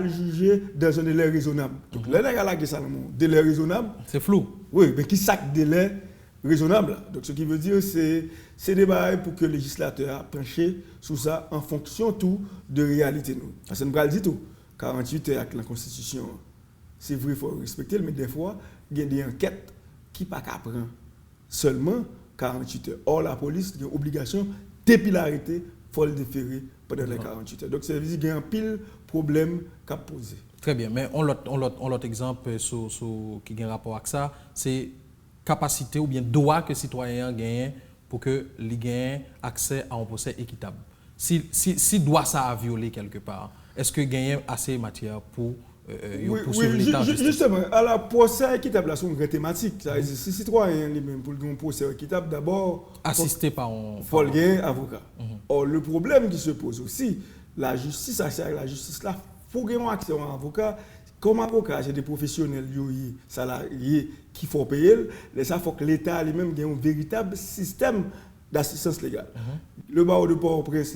juger dans un délai raisonnable. Donc là, il y a là délai raisonnable. C'est flou. Oui, mais qui sac délai raisonnable. Donc ce qui veut dire c'est des bails pour que le législateur penche sur ça en fonction tout de réalité. Parce que nous avons dit tout, 48 heures avec la Constitution. C'est vrai, il faut respecter, mais des fois, il y a des enquêtes qui ne peuvent pas prendre seulement 48 heures. Or, la police a une obligation d'épillarité, il faut le déférer pendant les 48 heures. Donc, ça veut dire qu'il y a un pile problème qu'à poser. Très bien, mais on l'autre exemple qui a un rapport avec ça, c'est capacité ou bien droit que les citoyens gagnent pour que les gagnent accès à un procès équitable. Si droit ça a violé quelque part, est-ce que gagnent assez de matière pour poursuivre l'État? Justement, à la procès équitable, c'est une vraie thématique. Si les citoyens lui-même pour un procès équitable, d'abord, assisté par un faut le avocat. Or, le problème qui se pose aussi, la justice, la justice là, il faut gagner accès à un avocat. Comme avocat, j'ai des professionnels salariés qui font payer. Il faut que l'État lui-même ait un véritable système d'assistance légale. Le barreau de Port-au-Prince,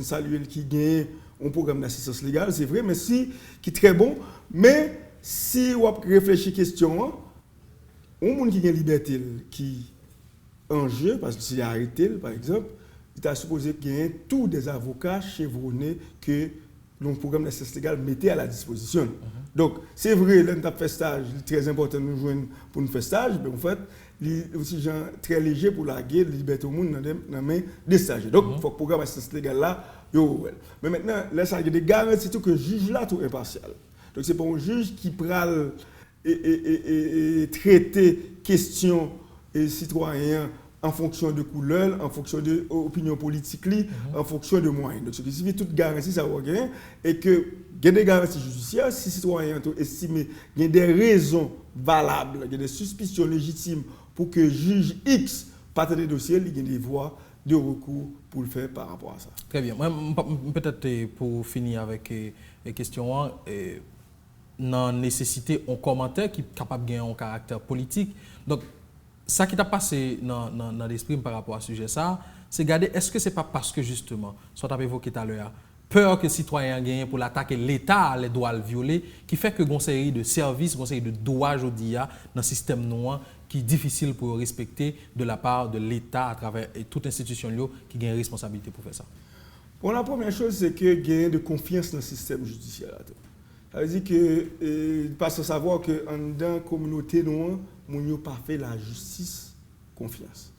qui gagne un programme d'assistance légale, c'est vrai, mais qui est très bon, mais si on réfléchit question, un monde qui a une liberté qui en jeu, parce que s'il a arrêté, par exemple, il a supposé qu'il y ait tous des avocats chevronnés que le programme d'assistance légale mettait à la disposition. Donc, c'est vrai, là, nous avons fait stage, c'est très important de nous joindre pour nous faire stage, mais en fait, c'est aussi très léger pour la guerre, la liberté au monde dans les mains des stagiaires. Donc, il faut que le programme d'assistance légale là, mais maintenant, là, ça a des garanties que le juge là, tout impartial. Donc, c'est pas un juge qui prend et traiter questions et citoyens en fonction de couleur, en fonction de opinion politique, en fonction de moyens. Donc, ce qui signifie toute garantie, ça va gagner, et que il y a des garanties judiciaires, si les citoyens estiment qu'il y a des raisons valables, il y a des suspicions légitimes pour que le juge X parte des dossiers, il y a des voies de recours pour le faire par rapport à ça. Très bien. Peut-être pour finir avec les questions, dans nécessité un commentaire qui est capable de gagner un caractère politique. Donc, ça qui t'a passé dans l'esprit par rapport à ce sujet, c'est regarder, est-ce que ce n'est pas parce que justement, soit tu as évoqué tout à l'heure, peur que les citoyens gagnent pour l'attaquer, l'État les doit le violer, qui fait que une série de services, une série de droits aujourd'hui dans le système noir qui est difficile pour respecter de la part de l'État à travers toute institution qui a une responsabilité pour faire ça. Bon, la première chose, c'est que gagner de confiance dans le système judiciaire. Ça veut dire que, parce que savoir que dans la communauté noire, on n'a pas fait la justice confiance.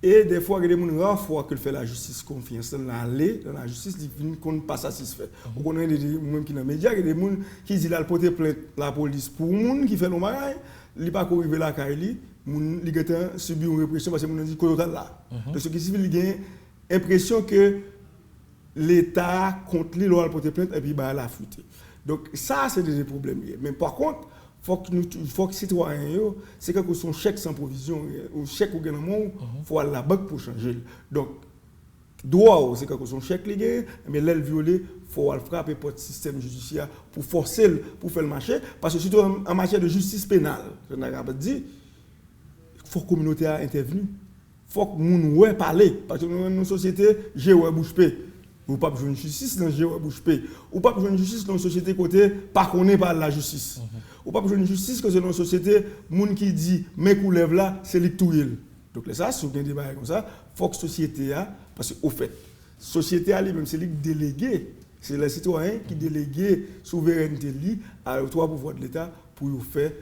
Et des fois, il y a des gens rares fois que fait la justice confiance. Dans la justice, ils ne pas satisfait. On a des gens qui sont dans les médias, il y a des gens qui disent qu'ils porter plainte la police pour les gens qui font le mariage, ils ne pas arriver là, ils ont subi une répression parce que les gens disent qu'ils sont là. Donc, ce qui signifie qu'il y a l'impression que l'État contre lui, il porter plainte et puis il va la fuite. Donc, ça, c'est des problèmes. Mais par contre, il faut que les citoyens, c'est que son chèque sans provision, ou chèque au gouvernement, il faut aller à la banque pour changer. Donc, droit, c'est que son chèque, mais l'aile violée, il faut aller frapper pour le système judiciaire pour forcer, pour faire le marché. Parce que surtout en matière de justice pénale, je n'ai dit, il faut que la communauté intervienne. Il faut que les gens parlent. Parce que dans une société, j'ai bouche paix. Ou pas besoin de justice dans le bouche paix. Ou pas besoin de justice dans une société côté pas connaît par la justice. Ou pas besoin de justice que c'est dans une société moun qui dit mes coulèves là c'est lictouil. Donc ça si vous avez un débat comme ça, faut que société a parce que au fait société a même c'est lui délégué, c'est les citoyens qui déléguent souveraineté li à trois pouvoirs de l'État pour faire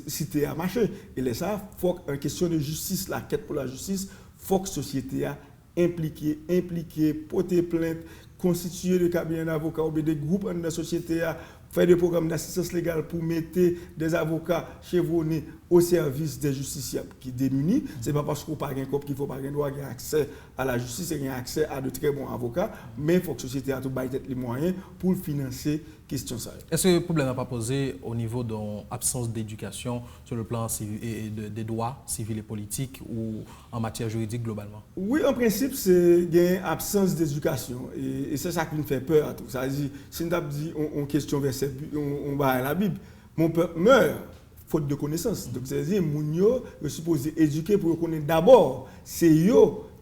cité à marcher. Et là ça faut en question de justice, la quête pour la justice, faut que société a impliquer, porter plainte, constituer le cabinet d'avocats ou des groupes dans la société, faire des programmes d'assistance légale pour mettre des avocats chevronnés au service des justiciables qui démunis. Ce n'est pas parce qu'on n'a pas un corps qu'il faut pas un droit avoir accès à la justice et accès à de très bons avocats, mais il faut que la société ait les moyens pour financer question ça. Est-ce que le problème n'a pas posé au niveau de l'absence d'éducation sur le plan des droits civils et politiques ou en matière juridique globalement? Oui, en principe, c'est une absence d'éducation et c'est ça qui me fait peur à tout. Ça veut dire, si on dit on question verset, on va à la Bible, mon peuple meurt faute de connaissance. Donc, c'est-à-dire que je supposé éduquer pour connaître d'abord, c'est eux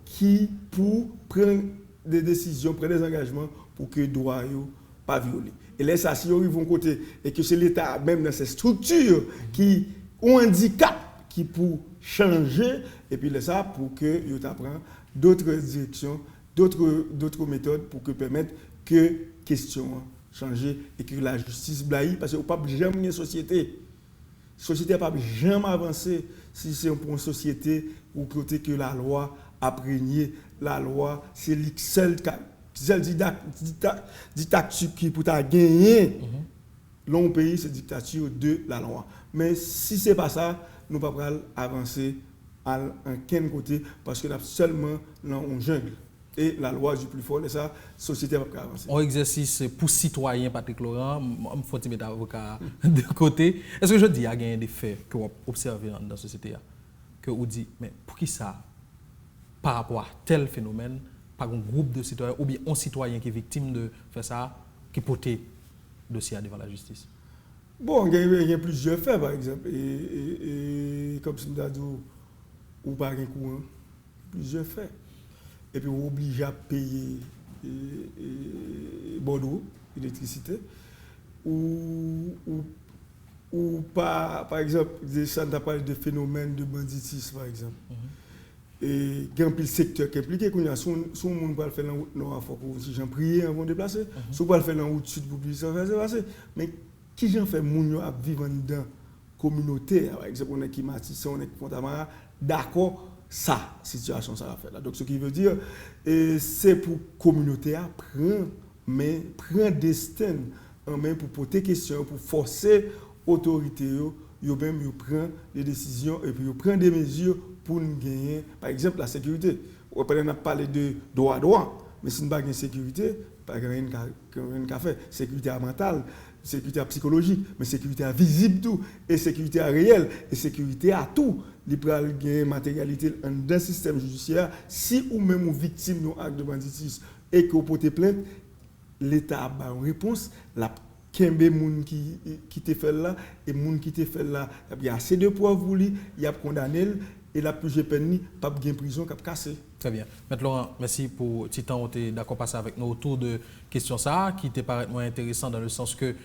qui pour prendre des décisions, prendre des engagements pour que les droits ne soient pas violés. Et là, ça, si ils vont côté, et que c'est l'État, même dans ces structures, qui ont un handicap qui pour changer, et puis là, ça, pour que ils apprennent d'autres directions, d'autres méthodes pour que permettre que question changer et que la justice blaye, parce que pas jamais une société. La société n'a pas jamais avancé si c'est pour une société où côté que la loi a prégné, la loi, c'est le seul dictature qui pour gagner long pays, c'est dictature de la loi. Mais si ce n'est pas ça, nous ne pouvons pas avancer à quel côté parce que nous sommes seulement dans une jungle. Et la loi du plus fort, et ça, la société va pas avancer. Un exercice pour citoyen, Patrick Laurent, il faut mettre avocat de côté. Est-ce que je dis qu'il y a des faits que vous observez dans la société que vous dites, mais pour qui ça, par rapport à tel phénomène, par un groupe de citoyens, ou bien un citoyen qui est victime de faire ça, qui porte le dossier devant la justice? Bon, il y a plusieurs faits, par exemple. Et comme si nous avons dit, ou par un courant, plusieurs faits. Et puis on oblige à payer Bordeaux, l'électricité, ou ou pas, par exemple, ça n'a pas de phénomène de banditisme, par exemple. Et il y a un pile secteur qui est impliqué. Si on ne peut pas le faire dans la route nord, il faut que les gens prient avant de déplacer. Si on ne peut pas le faire dans la route sud pour ça va se passer. Mais qui j'en fait moun yo à vivre dans la communauté, par exemple, on est qui Matisse, on est qui Pontamara, d'accord, ça, situation, ça va faire là. Donc, ce qui veut dire, c'est pour la communauté à prendre destin en main pour poser des questions, pour forcer l'autorité, yo prend des décisions et puis yo prend des mesures pour nous gagner, par exemple, la sécurité. On a parlé de droit, mais si nous n'avons pas de sécurité, pas rien qu'à faire. Sécurité mentale, sécurité psychologique, mais sécurité visible tout, et sécurité réelle, et sécurité à tout. Il peut gagner matérialité dans le système judiciaire. Si ou même victime d'un acte de banditisme et que vous portez plainte, l'État a une réponse. La Kembe moun qui te fait là, et moun qui te fait là, il y a assez de preuves pour lui, il a condamné, et la plus peine, pas de prison, cap cassé. Très bien. Maître Laurent, merci pour ce temps où tu es d'accord passer avec nous autour de questions ça, qui te paraît moins intéressant dans le sens que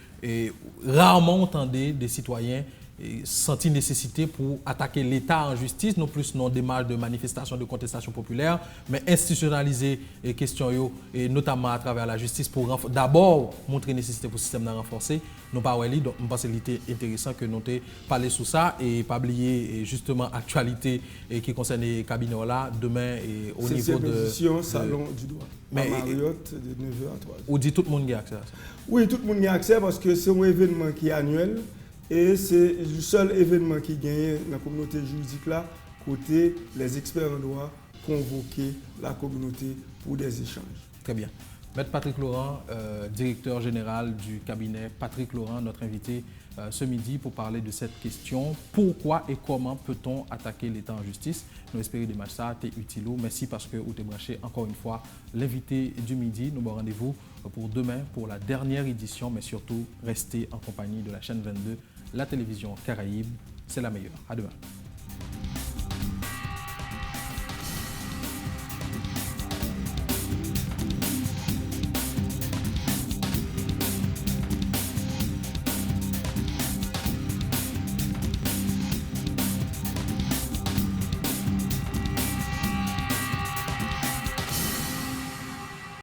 rarement on entendait des citoyens sentir nécessité pour attaquer l'État en justice, non plus non démarche de manifestation, de contestation populaire, mais institutionnaliser les questions, et notamment à travers la justice, pour d'abord montrer nécessité pour le système de renforcer. Nous pas donc je pense qu'il était intéressant que nous ayons parlé sur ça et pas oublier justement l'actualité qui concerne les cabinets là demain et au niveau de salon du droit. Mais Marriott de 9h à 3h. On dit tout le monde a accès à ça. Oui, tout le monde a accès parce que c'est un événement qui est annuel. Et c'est le seul événement qui gagne dans la communauté juridique là, côté les experts en droit convoquer la communauté pour des échanges. Très bien. Maître Patrick Laurent, directeur général du cabinet Patrick Laurent, notre invité ce midi pour parler de cette question. Pourquoi et comment peut-on attaquer l'État en justice? Nous espérons que ça t'est utile. Merci parce que vous t'es branché encore une fois l'invité du midi. Nous avons rendez-vous pour demain pour la dernière édition, mais surtout restez en compagnie de la chaîne 22, la télévision Caraïbe. C'est la meilleure. À demain.